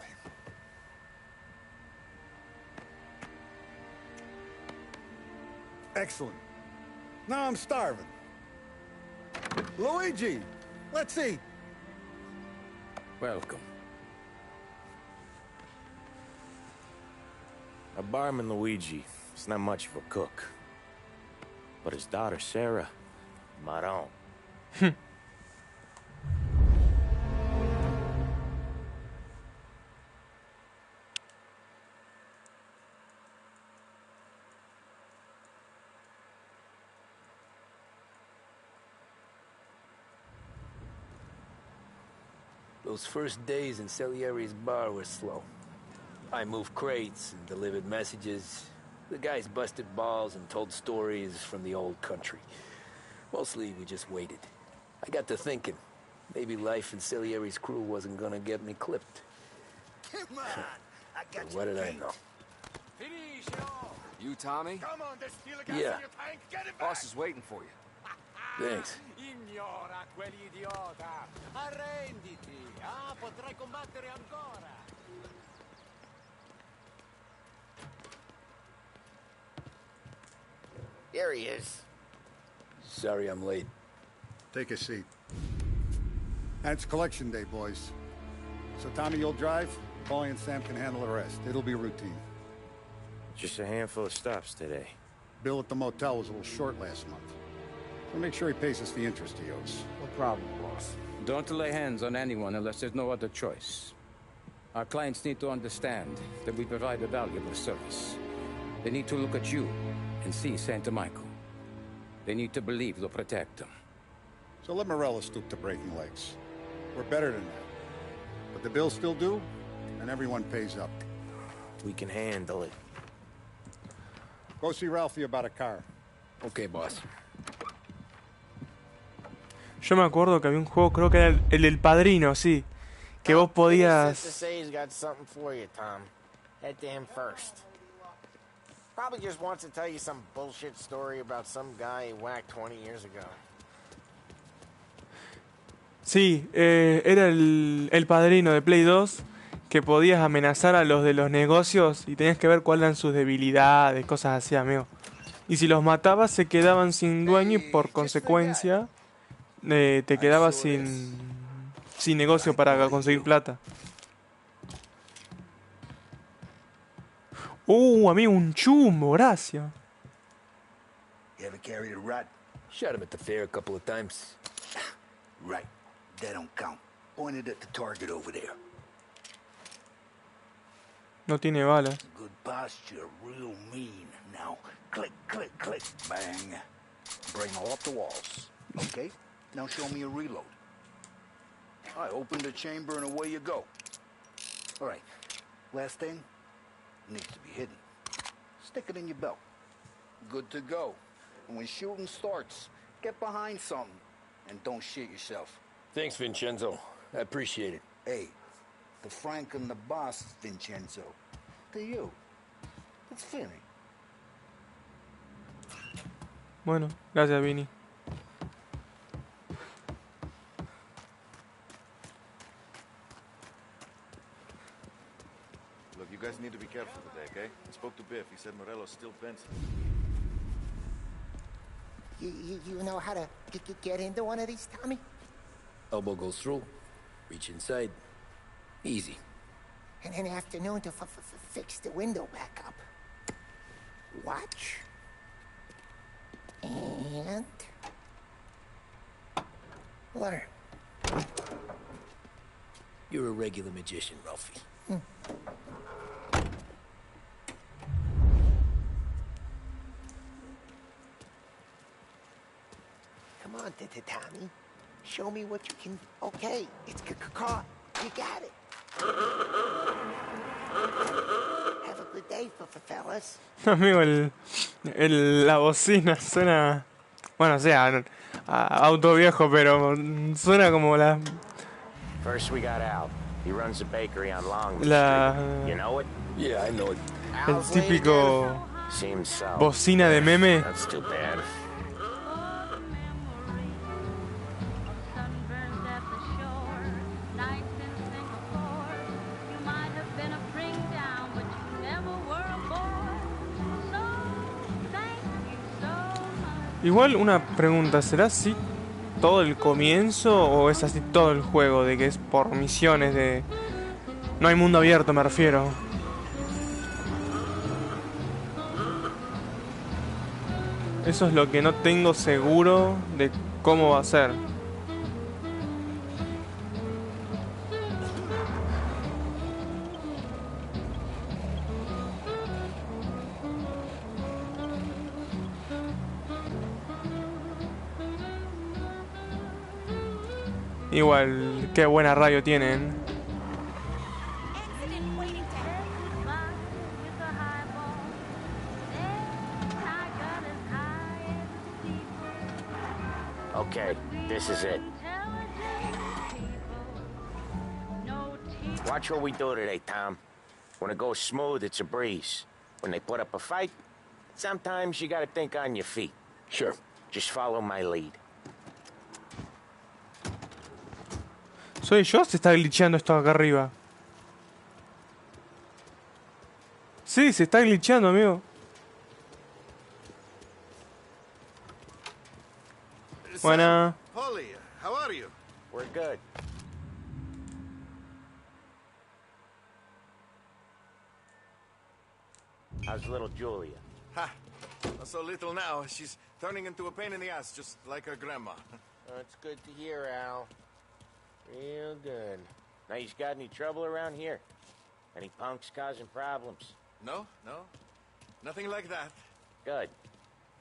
Excellent. Now I'm starving. Luigi, let's eat. Welcome. Our barman Luigi is not much of a cook. But his daughter Sarah, Maron. Those first days in Salieri's bar were slow. I moved crates and delivered messages. The guys busted balls and told stories from the old country. Mostly, we just waited. I got to thinking, maybe life in Salieri's crew wasn't gonna get me clipped. Come on, I got But what did I know? You, Tommy? Come on, there's still a gas Yeah. in your tank. Get it back. Boss is waiting for you. Thanks. Ignora quell'idiota. Arrenditi. Potrai combattere ancora. There he is. Sorry I'm late. Take a seat. And it's collection day, boys. So Tommy, you'll drive. Paulie and Sam can handle the rest. It'll be routine. Just a handful of stops today. Bill at the motel was a little short last month. So make sure he pays us the interest he owes. No problem, boss. Don't lay hands on anyone unless there's no other choice. Our clients need to understand that we provide a valuable service. They need to look at you and see Santa Michael. They need to believe you'll protect them. So let Morello stoop to breaking legs. We're better than that. But the bills still due, and everyone pays up. We can handle it. Go see Ralphie about a car. Okay, boss. Yo me acuerdo que había un juego, creo que era el del Padrino, sí. Que vos podías... He's got something for you, Tom. Head to him first. Probably just wants to tell you some bullshit story about some guy he whacked 20 years ago. Sí, era el Padrino de Play 2, que podías amenazar a los de los negocios y tenías que ver cuáles eran sus debilidades, cosas así, amigo. Y si los matabas se quedaban sin dueño y por consecuencia te quedabas sin negocio para conseguir plata. Amigo, un chumbo, gracias. You ever carried a rod? Shot him at the fair a couple of times. Right. That don't count. Pointed at the target over there. No tiene balas. Good posture, real mean. Now, click, click, click, bang. Bring all up the walls. Okay? Now show me a reload. All right, open the chamber and away you go. All right. Last thing needs to be hidden. Stick it in your belt. Good to go. And when shooting starts, get behind something and don't shit yourself. Thanks, Vincenzo. I appreciate it. Hey, the Frank and the boss, Vincenzo. To you. It's Finny. Bueno, gracias, Vini. Look, you guys need to be careful today, okay? I spoke to Biff. He said Morello's still fencing. You know how to get into one of these, Tommy? Elbow goes through. Reach inside. Easy. And an afternoon to fix the window back up. Watch. And... learn. You're a regular magician, Ralphie. Come on, Tommy. Show me what you can... Okay, it's caught. You got it. Have a good day, fellas. Amigo, la bocina suena... Bueno, o sea, auto viejo, pero suena como la... First we got Al. He runs a bakery on Long Street. You know it? Yeah, I know it. El típico Seems so. bocina de meme. That's too bad. Igual una pregunta, ¿será así todo el comienzo o es así todo el juego? De que es por misiones de... No hay mundo abierto, me refiero. Eso es lo que no tengo seguro de cómo va a ser. Igual, qué buena radio tienen. Okay, this is it. Watch what we do today, Tom. When it goes smooth, it's a breeze. When they put up a fight, sometimes you gotta think on your feet. Sure. Just follow my lead. ¿Soy yo? Se está glitcheando esto acá arriba. Sí, se está glitcheando, amigo. Buena. Paulie, how are you? We're good. How's little Julia? Ha! Not so little now. She's turning into a pain in the ass, just like her grandma. It's good to hear, Al. Real good. Now, you got any trouble around here? Any punks causing problems? No. Nothing like that. Good.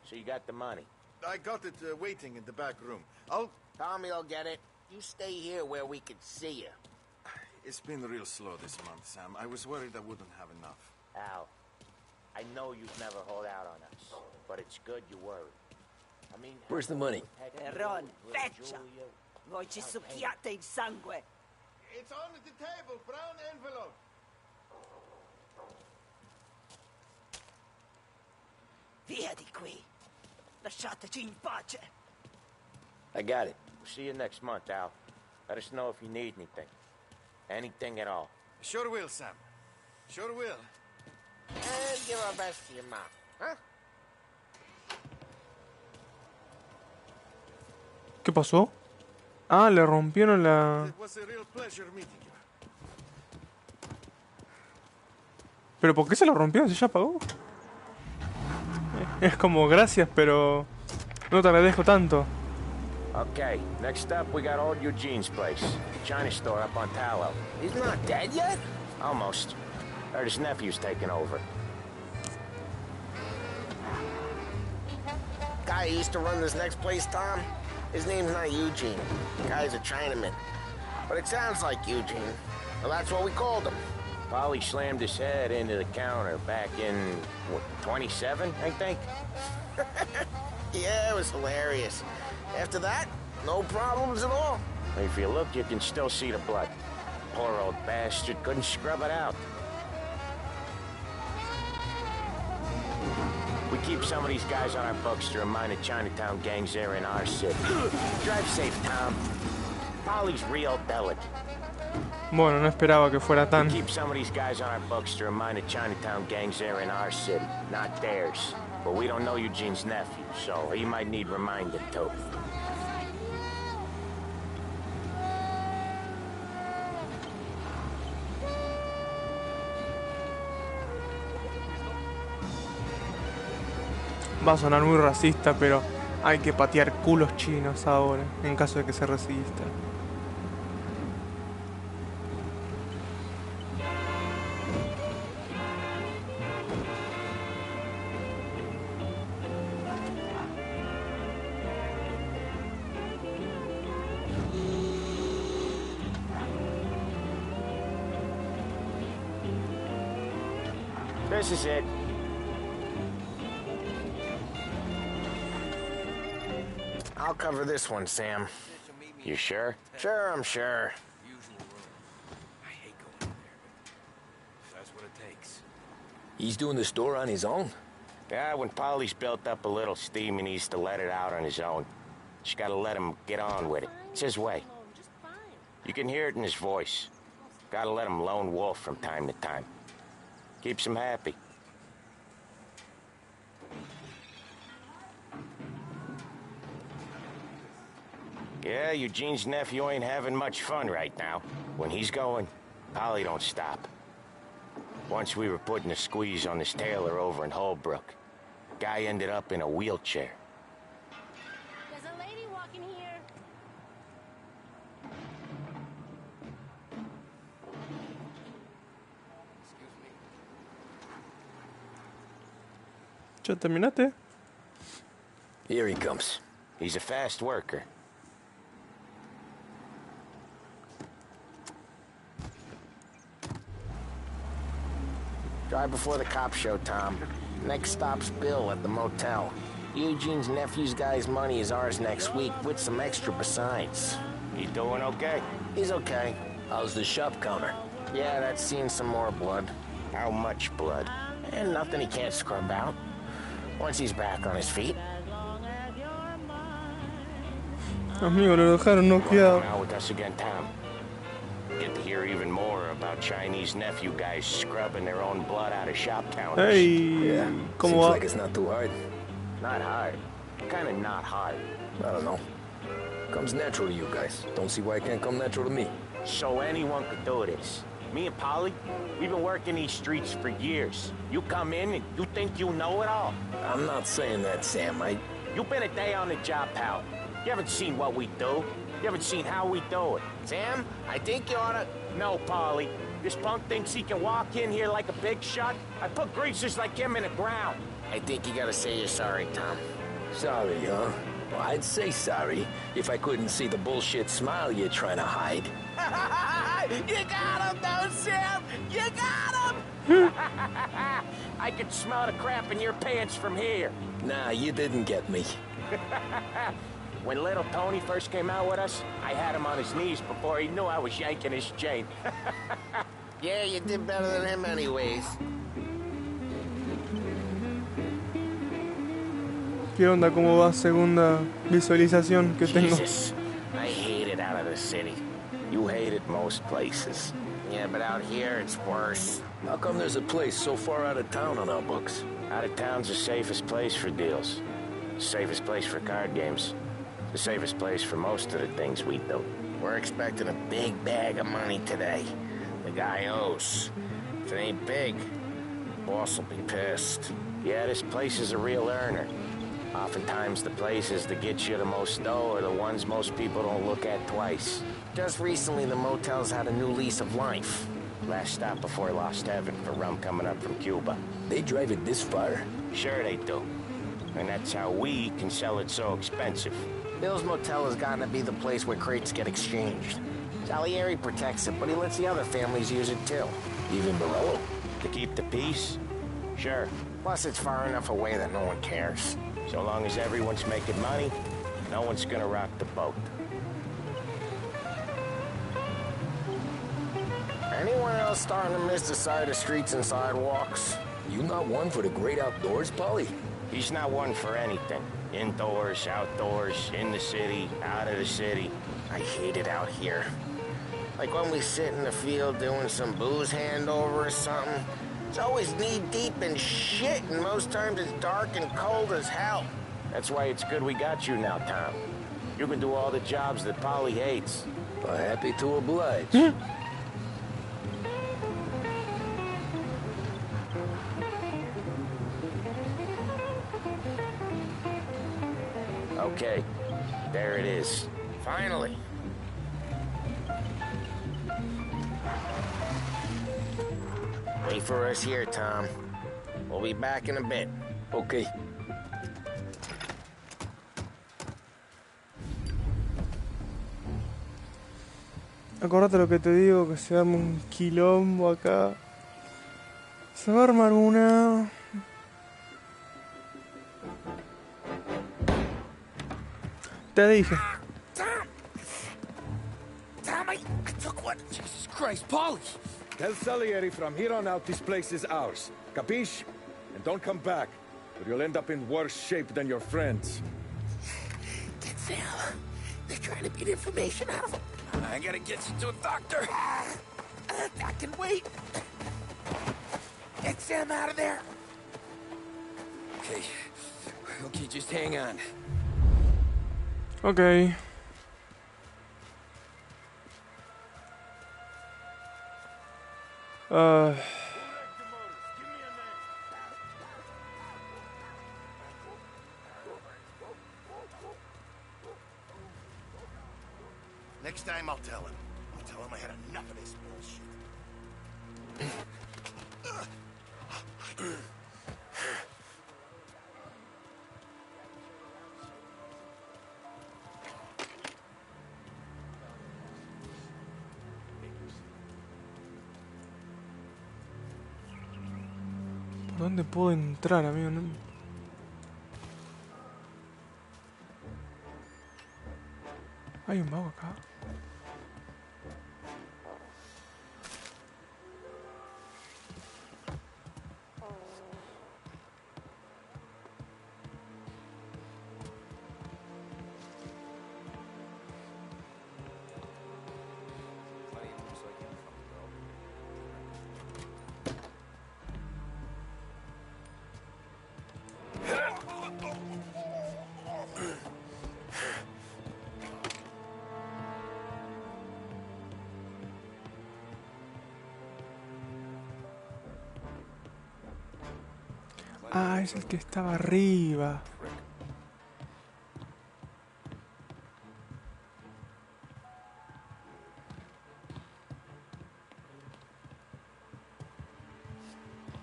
So you got the money? I got it waiting in the back room. Tommy'll get it. You stay here where we can see you. It's been real slow this month, Sam. I was worried I wouldn't have enough. Al, I know you'd never hold out on us, but it's good you worry. I mean... Where's the money? Ron, feccia! Voi ci succhiate il sangue! It's on the table, brown envelope. Via di qui! Lasciateci in pace! I got it. We'll see you next month, Al. Let us know if you need anything. Anything at all. Sure will, Sam. Sure will. And give our best to your mom, huh? ¿Qué pasó? Ah, le rompieron la... It was a real pleasure meeting you. ¿Pero por qué se lo rompió? ¿Se ya apagó? Es como gracias, pero no te agradezco tanto. Okay, next up we got old Eugene's place. China store up on Tallow. He's not dead yet? Almost. Heard his nephew's taking over. Guy who used to run this next place, Tom? His name's not Eugene. Guy's a Chinaman. But it sounds like Eugene. Well, that's what we called him. Polly slammed his head into the counter back in, what, 27, I think? Yeah, it was hilarious. After that, no problems at all. If you look, you can still see the blood. Poor old bastard couldn't scrub it out. We keep some of these guys on our books to remind the Chinatown gangs there in our city. Drive safe, Tom. Polly's real delicate. Bueno, no esperaba que fuera tan... We keep some of these guys on our books to remind the Chinatown gangs there in our city, not theirs. But we don't know Eugene's nephew, so he might need reminding too. Va a sonar muy racista, pero hay que patear culos chinos ahora, en caso de que se resista. This is it. I'll cover this one, Sam. You sure? Sure, I'm sure. That's what it takes. He's doing the store on his own? Yeah, when Polly's built up a little steam, he needs to let it out on his own. Just gotta let him get on with it. It's his way. You can hear it in his voice. Gotta let him lone wolf from time to time. Keeps him happy. Yeah, Eugene's nephew ain't having much fun right now. When he's going, Polly don't stop. Once we were putting a squeeze on this tailor over in Holbrook. Guy ended up in a wheelchair. There's a lady walking here. ¿Ya terminaste? Here he comes. He's a fast worker. Drive before the cops show, Tom. Next stop's Bill at the motel. Eugene's nephew's guy's money is ours next week, with some extra besides. He doing okay? He's okay. How's the shop counter? Yeah, that's seen some more blood. How much blood? And nothing he can't scrub out. Once he's back on his feet. Amigo, lo dejaron noqueado. Now with us again, Tom. Get to hear even more about Chinese nephew guys scrubbing their own blood out of shop counters. Hey, yeah, ¿cómo seems va? like it's not too hard. Not hard. Kinda not hard. I don't know. Comes natural to you guys. Don't see why it can't come natural to me. So anyone could do this. Me and Polly, we've been working these streets for years. You come in and you think you know it all. I'm not saying that, Sam. You've been a day on the job, pal. You haven't seen what we do. You haven't seen how we do it. Sam, I think you oughta... No, Polly. This punk thinks he can walk in here like a big shot. I put greasers like him in the ground. I think you gotta say you're sorry, Tom. Sorry, huh? Well, I'd say sorry if I couldn't see the bullshit smile you're trying to hide. You got him, though, Sam! You got him! I could smell the crap in your pants from here. Nah, you didn't get me. When little Tony first came out with us, I had him on his knees before he knew I was yanking his chain. Yeah, you did better than him anyways. ¿Qué onda? ¿Cómo va? Segunda visualización que tengo. Jesus, I hate it out of the city. You hate it most places. Yeah, but out here it's worse. How come there's a place so far out of town on our books? Out of town's the safest place for deals. The safest place for card games. The safest place for most of the things we do. We're expecting a big bag of money today. The guy owes. If it ain't big, the boss will be pissed. Yeah, this place is a real earner. Oftentimes the places that get you the most dough are the ones most people don't look at twice. Just recently, the motel's had a new lease of life. Last stop before Lost Heaven for rum coming up from Cuba. They drive it this far? Sure they do. And that's how we can sell it so expensive. Bill's Motel has gotten to be the place where crates get exchanged. Salieri protects it, but he lets the other families use it too. Even Morello? To keep the peace? Sure. Plus, it's far enough away that no one cares. So long as everyone's making money, no one's gonna rock the boat. Anyone else starting to miss the side of streets and sidewalks? You not one for the great outdoors, Polly? He's not one for anything. Indoors, outdoors, in the city, out of the city. I hate it out here. Like when we sit in the field doing some booze handover or something. It's always knee-deep in shit, and most times it's dark and cold as hell. That's why it's good we got you now, Tom. You can do all the jobs that Polly hates. Happy to oblige. Okay, there it is. Finally. Wait for us here, Tom. We'll be back in a bit. Okay. Acordate lo que te digo, que se arma un quilombo acá. Se va a armar una... Te dije. Tom, I took one. Jesus Christ, Polly! Tell Salieri from here on out this place is ours. Capiche? And don't come back, or you'll end up in worse shape than your friends. Get Sam. They're trying to beat information out of him. I gotta get you to a doctor. I can wait. Get Sam out of there. Okay, just hang on. Okay. Next time I'll tell him. I'll tell him I had enough of this bullshit. ¿Por dónde puedo entrar, amigo? No... Hay un mago acá. Ah, es el que estaba arriba.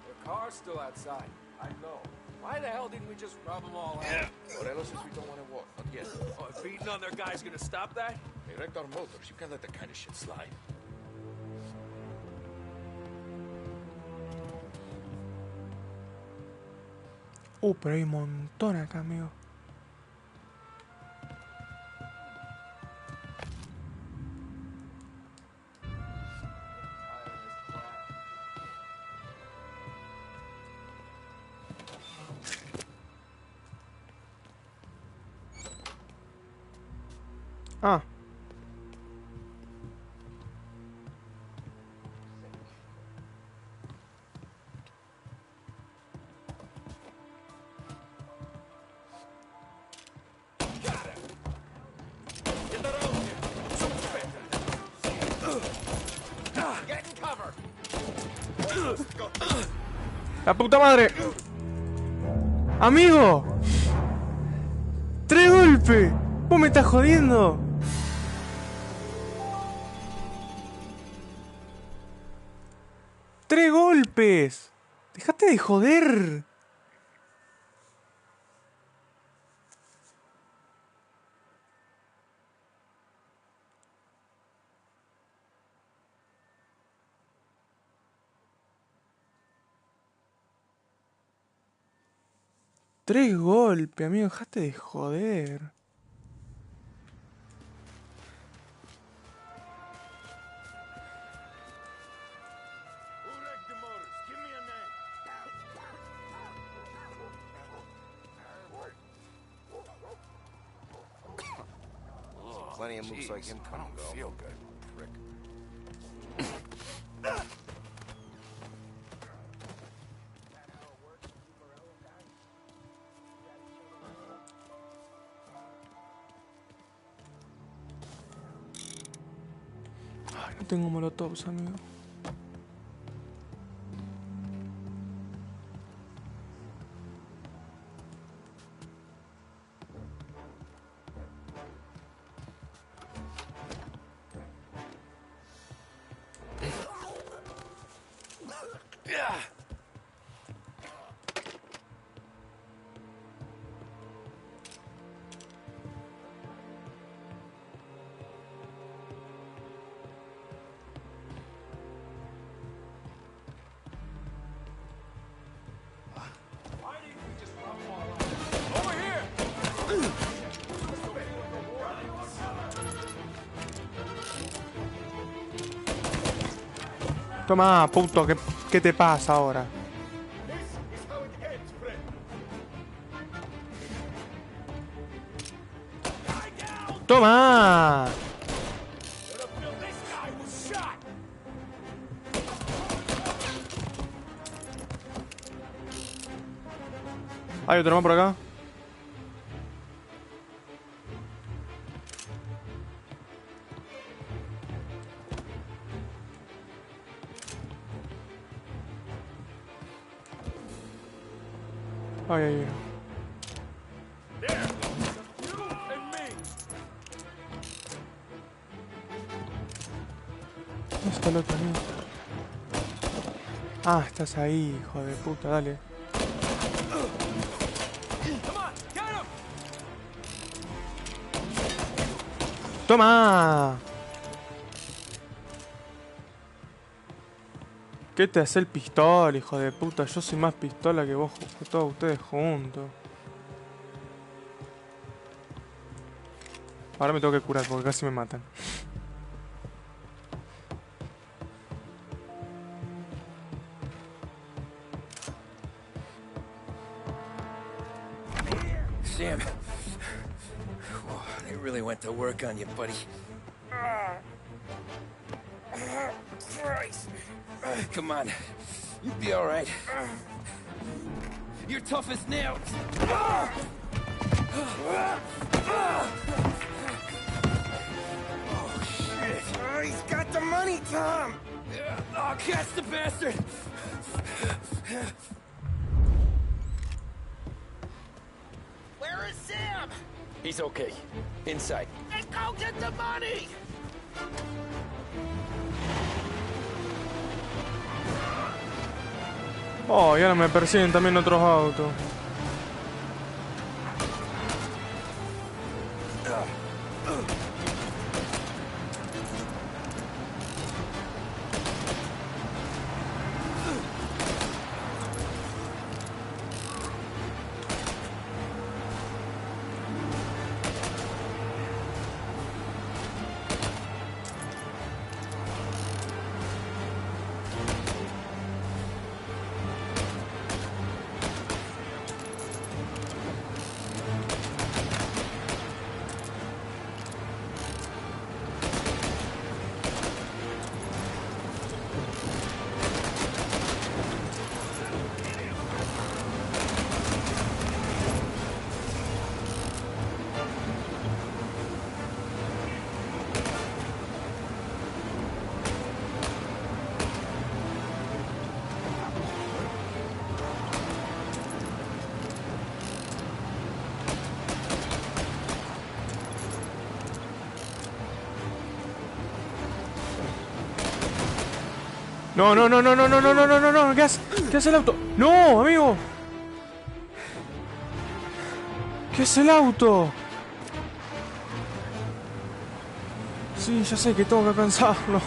The car's still outside. I know. Why the hell didn't we just rub them all out? Morelos says we don't want to walk, not yet. Oh, and beating on their guy's gonna stop that? They wrecked our motors. You can't let that kind of shit slide. Pero hay un montón acá, amigo. Ah. ¡La puta madre! ¡Amigo! ¡3 golpes! ¡Vos me estás jodiendo! ¡3 golpes! ¡Dejate de joder! ¡3 golpes, amigo! ¡Dejate de joder! Plenty of moves like him come and go. Feel good, prick. Ay, no tengo molotovs, amigo. Toma, puto, ¿qué te pasa ahora? ¡Toma! Hay otro más por acá. Ay, ay, ay. ¿Dónde está el otro, amigo? Ah, estás ahí, hijo de puta, dale. ¡Toma! ¿Qué te hace el pistola, hijo de puta? Yo soy más pistola que vos, todos ustedes juntos. Ahora me tengo que curar porque casi me matan. Sam, whoa, they really went to work on you, buddy. Christ. Come on. You'll be all right. You're tough as nails. Oh, shit. Oh, he's got the money, Tom. Oh, catch the bastard. He's okay. Inside. Then go get the money! Oh, y ahora me persiguen también otros autos. No, no, no, no, no, no, no, no, no, no, no, ¿qué hace el auto? No, amigo. ¿Qué hace el auto? Sí, ya sé que tengo que alcanzarlo.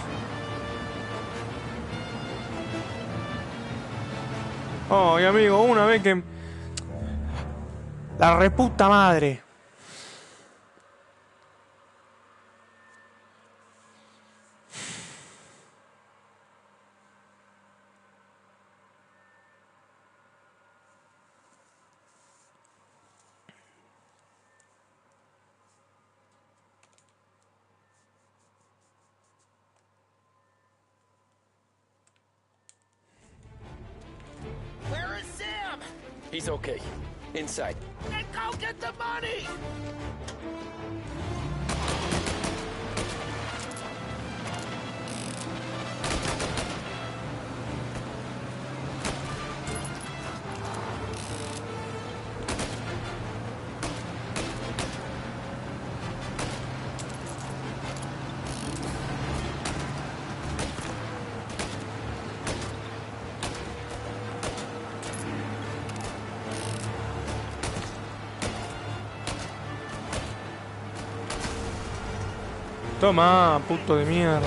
Oh, y amigo, una vez que... La reputa madre. Where is Sam? He's okay. Inside. Then go get the money! Toma, puto de mierda.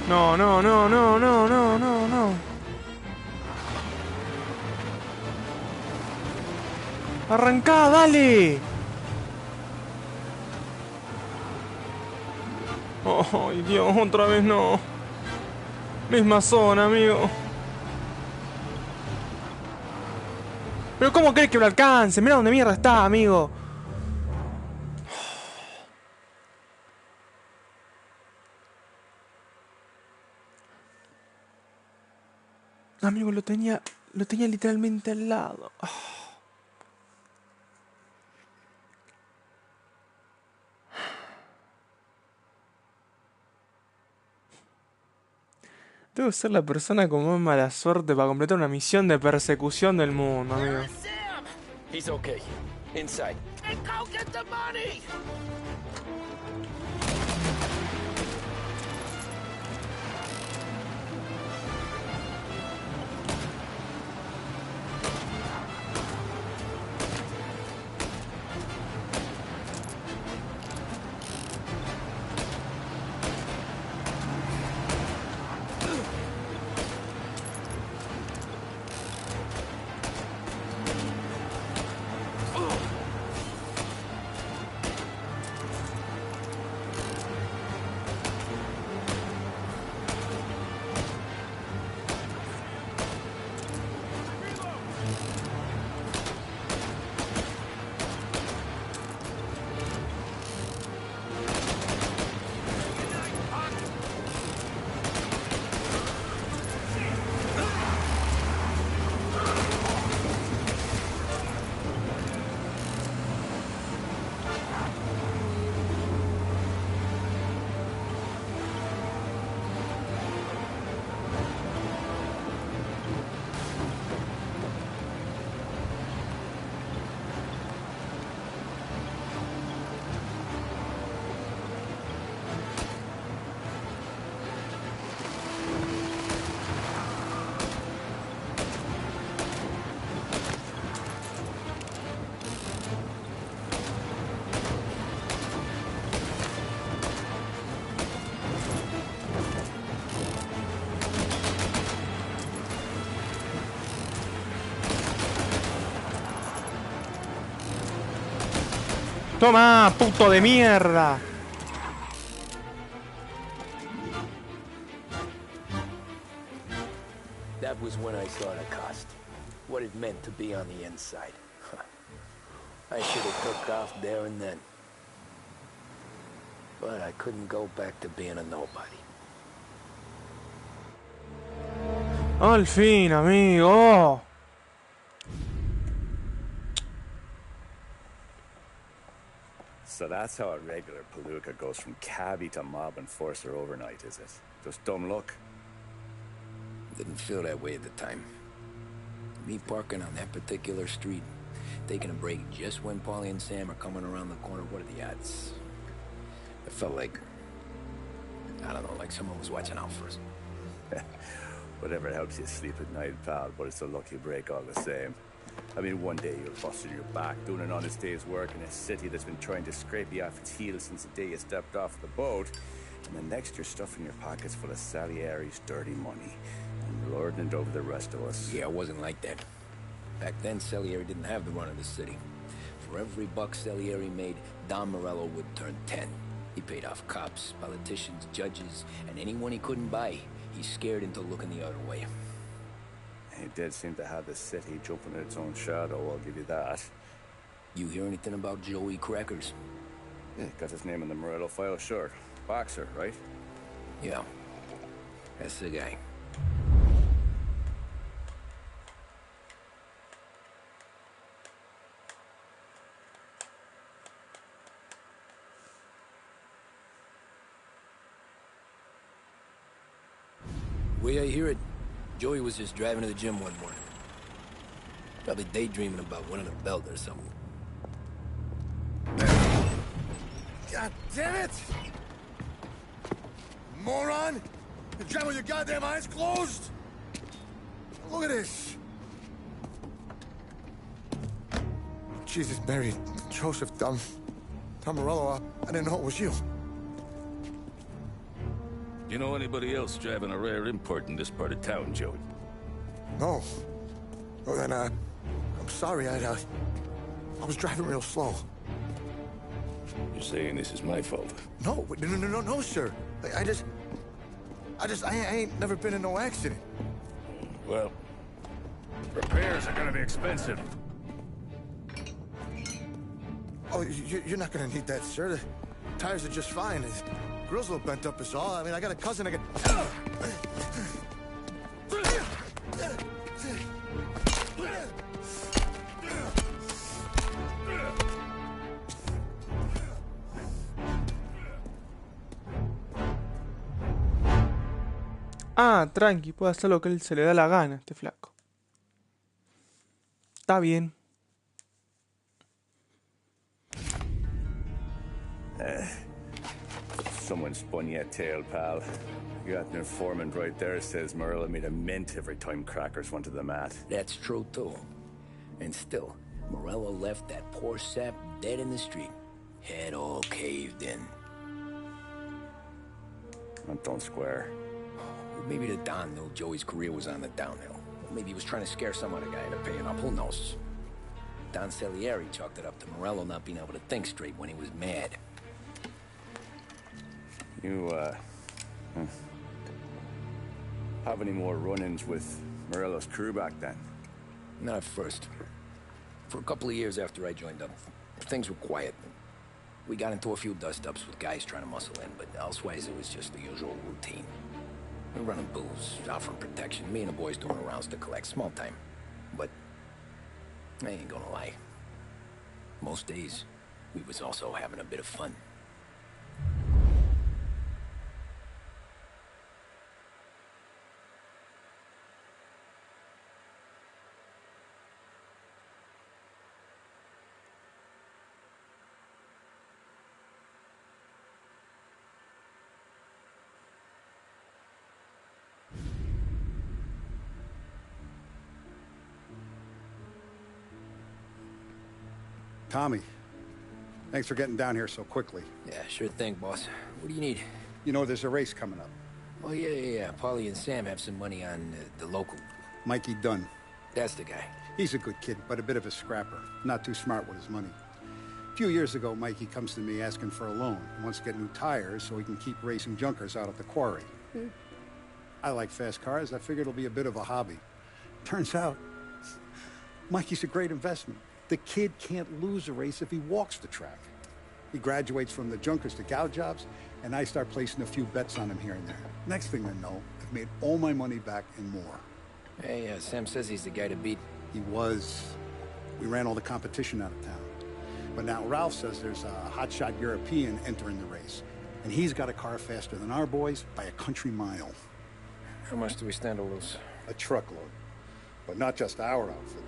No, no, no, no, no, no, no, no. Arrancá, dale. Oh, Dios, otra vez no. Misma zona, amigo. Pero ¿cómo crees que lo alcance? Mira dónde mierda está, amigo. Amigo, lo tenía literalmente al lado. Oh. Debo ser la persona con más mala suerte para completar una misión de persecución del mundo, amigo. He's okay. Inside. Then go get the money! Toma, puto de mierda. That was when I saw the cost. What it meant to be on the inside. I should have took off there and then. But I couldn't go back to being a nobody. Al fin, amigo. So that's how a regular palooka goes from cabbie to mob enforcer overnight, is it? Just dumb luck? Didn't feel that way at the time. Me parking on that particular street, taking a break just when Paulie and Sam are coming around the corner, what are the odds? It felt like, I don't know, like someone was watching out for us. Whatever helps you sleep at night, pal, but it's a lucky break all the same. I mean, one day you'll bust your back doing an honest day's work in a city that's been trying to scrape you off its heels since the day you stepped off the boat, and the next you're stuffing your pockets full of Salieri's dirty money and lording it over the rest of us. Yeah, it wasn't like that. Back then, Salieri didn't have the run of the city. For every buck Salieri made, Don Morello would turn 10. He paid off cops, politicians, judges, and anyone he couldn't buy, he scared into looking the other way. He did seem to have the city jumping at its own shadow, I'll give you that. You hear anything about Joey Crackers? Yeah, got his name in the Morello file, sure. Boxer, right? Yeah, that's the guy. Way I hear it, Joey was just driving to the gym one morning. Probably daydreaming about winning a belt or something. God damn it! Moron! You're driving with your goddamn eyes closed? Look at this! Jesus, Mary, Joseph, Tom Morello, I didn't know it was you. You know anybody else driving a rare import in this part of town, Joey? No. Well, then, I'm sorry, I was driving real slow. You're saying this is my fault? No, no, sir. I ain't never been in no accident. Well, repairs are gonna be expensive. Oh, you're not gonna need that, sir. The tires are just fine. The grill's a little bent up is all. I mean, I got a cousin I can... Ah, tranqui, puede hacer lo que él se le da la gana, este flaco. Está bien. Someone spun you a tale, pal. You got an informant right there says Morello made a mint every time Crackers went to the mat. That's true, too. And still, Morello left that poor sap dead in the street. Head all caved in. That don't square. Maybe the Don knew Joey's career was on the downhill. Maybe he was trying to scare some other guy into paying up. Who knows? Don Salieri chalked it up to Morello not being able to think straight when he was mad. You, have any more run-ins with Morello's crew back then? Not at first. For a couple of years after I joined up, things were quiet. We got into a few dust-ups with guys trying to muscle in, but elsewise it was just the usual routine. We're running booze, offering protection, me and the boys doing rounds to collect, small time. But I ain't gonna lie. Most days, we was also having a bit of fun. Tommy, thanks for getting down here so quickly. Yeah, sure thing, boss. What do you need? You know, there's a race coming up. Oh, yeah. Paulie and Sam have some money on the local. Mikey Dunn. That's the guy. He's a good kid, but a bit of a scrapper. Not too smart with his money. A few years ago, Mikey comes to me asking for a loan. He wants to get new tires so he can keep racing junkers out at the quarry. I like fast cars. I figured it'll be a bit of a hobby. Turns out, Mikey's a great investment. The kid can't lose a race if he walks the track. He graduates from the junkers to gout jobs, and I start placing a few bets on him here and there. Next thing I know, I've made all my money back and more. Hey, Sam says he's the guy to beat. He was. We ran all the competition out of town. But now Ralph says there's a hotshot European entering the race. And he's got a car faster than our boys by a country mile. How much do we stand to lose? A truckload. But not just our outfit.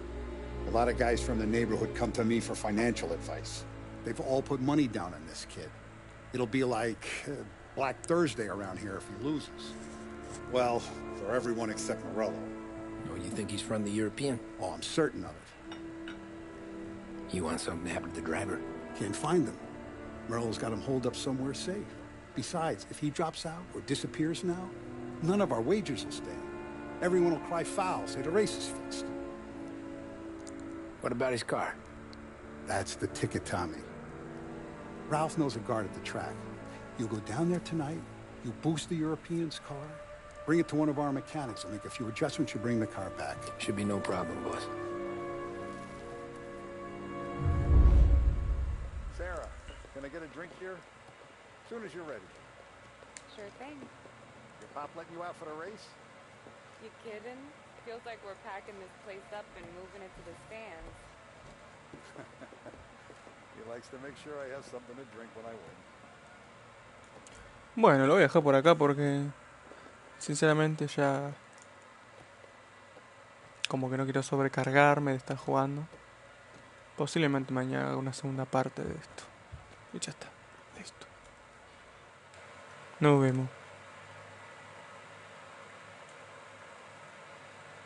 A lot of guys from the neighborhood come to me for financial advice. They've all put money down on this kid. It'll be like Black Thursday around here if he loses. Well, for everyone except Morello. Oh, you think he's from the European? Oh, I'm certain of it. You want something to happen to the driver? Can't find him. Morello's got him holed up somewhere safe. Besides, if he drops out or disappears now, none of our wagers will stand. Everyone will cry foul, say the race is fixed. What about his car? That's the ticket, Tommy. Ralph knows a guard at the track. You go down there tonight, you boost the European's car, bring it to one of our mechanics, and make a few adjustments, you bring the car back. Should be no problem, boss. Sarah, can I get a drink here? As soon as you're ready. Sure thing. Your pop letting you out for the race? You kidding? Feels like we're packing this place up and moving it to the stands. He likes to make sure I have something to drink when I win. Bueno, lo voy a dejar por acá porque sinceramente ya como que no quiero sobrecargarme de estar jugando. Posiblemente mañana haga una segunda parte de esto. Y ya está. Listo. Nos vemos.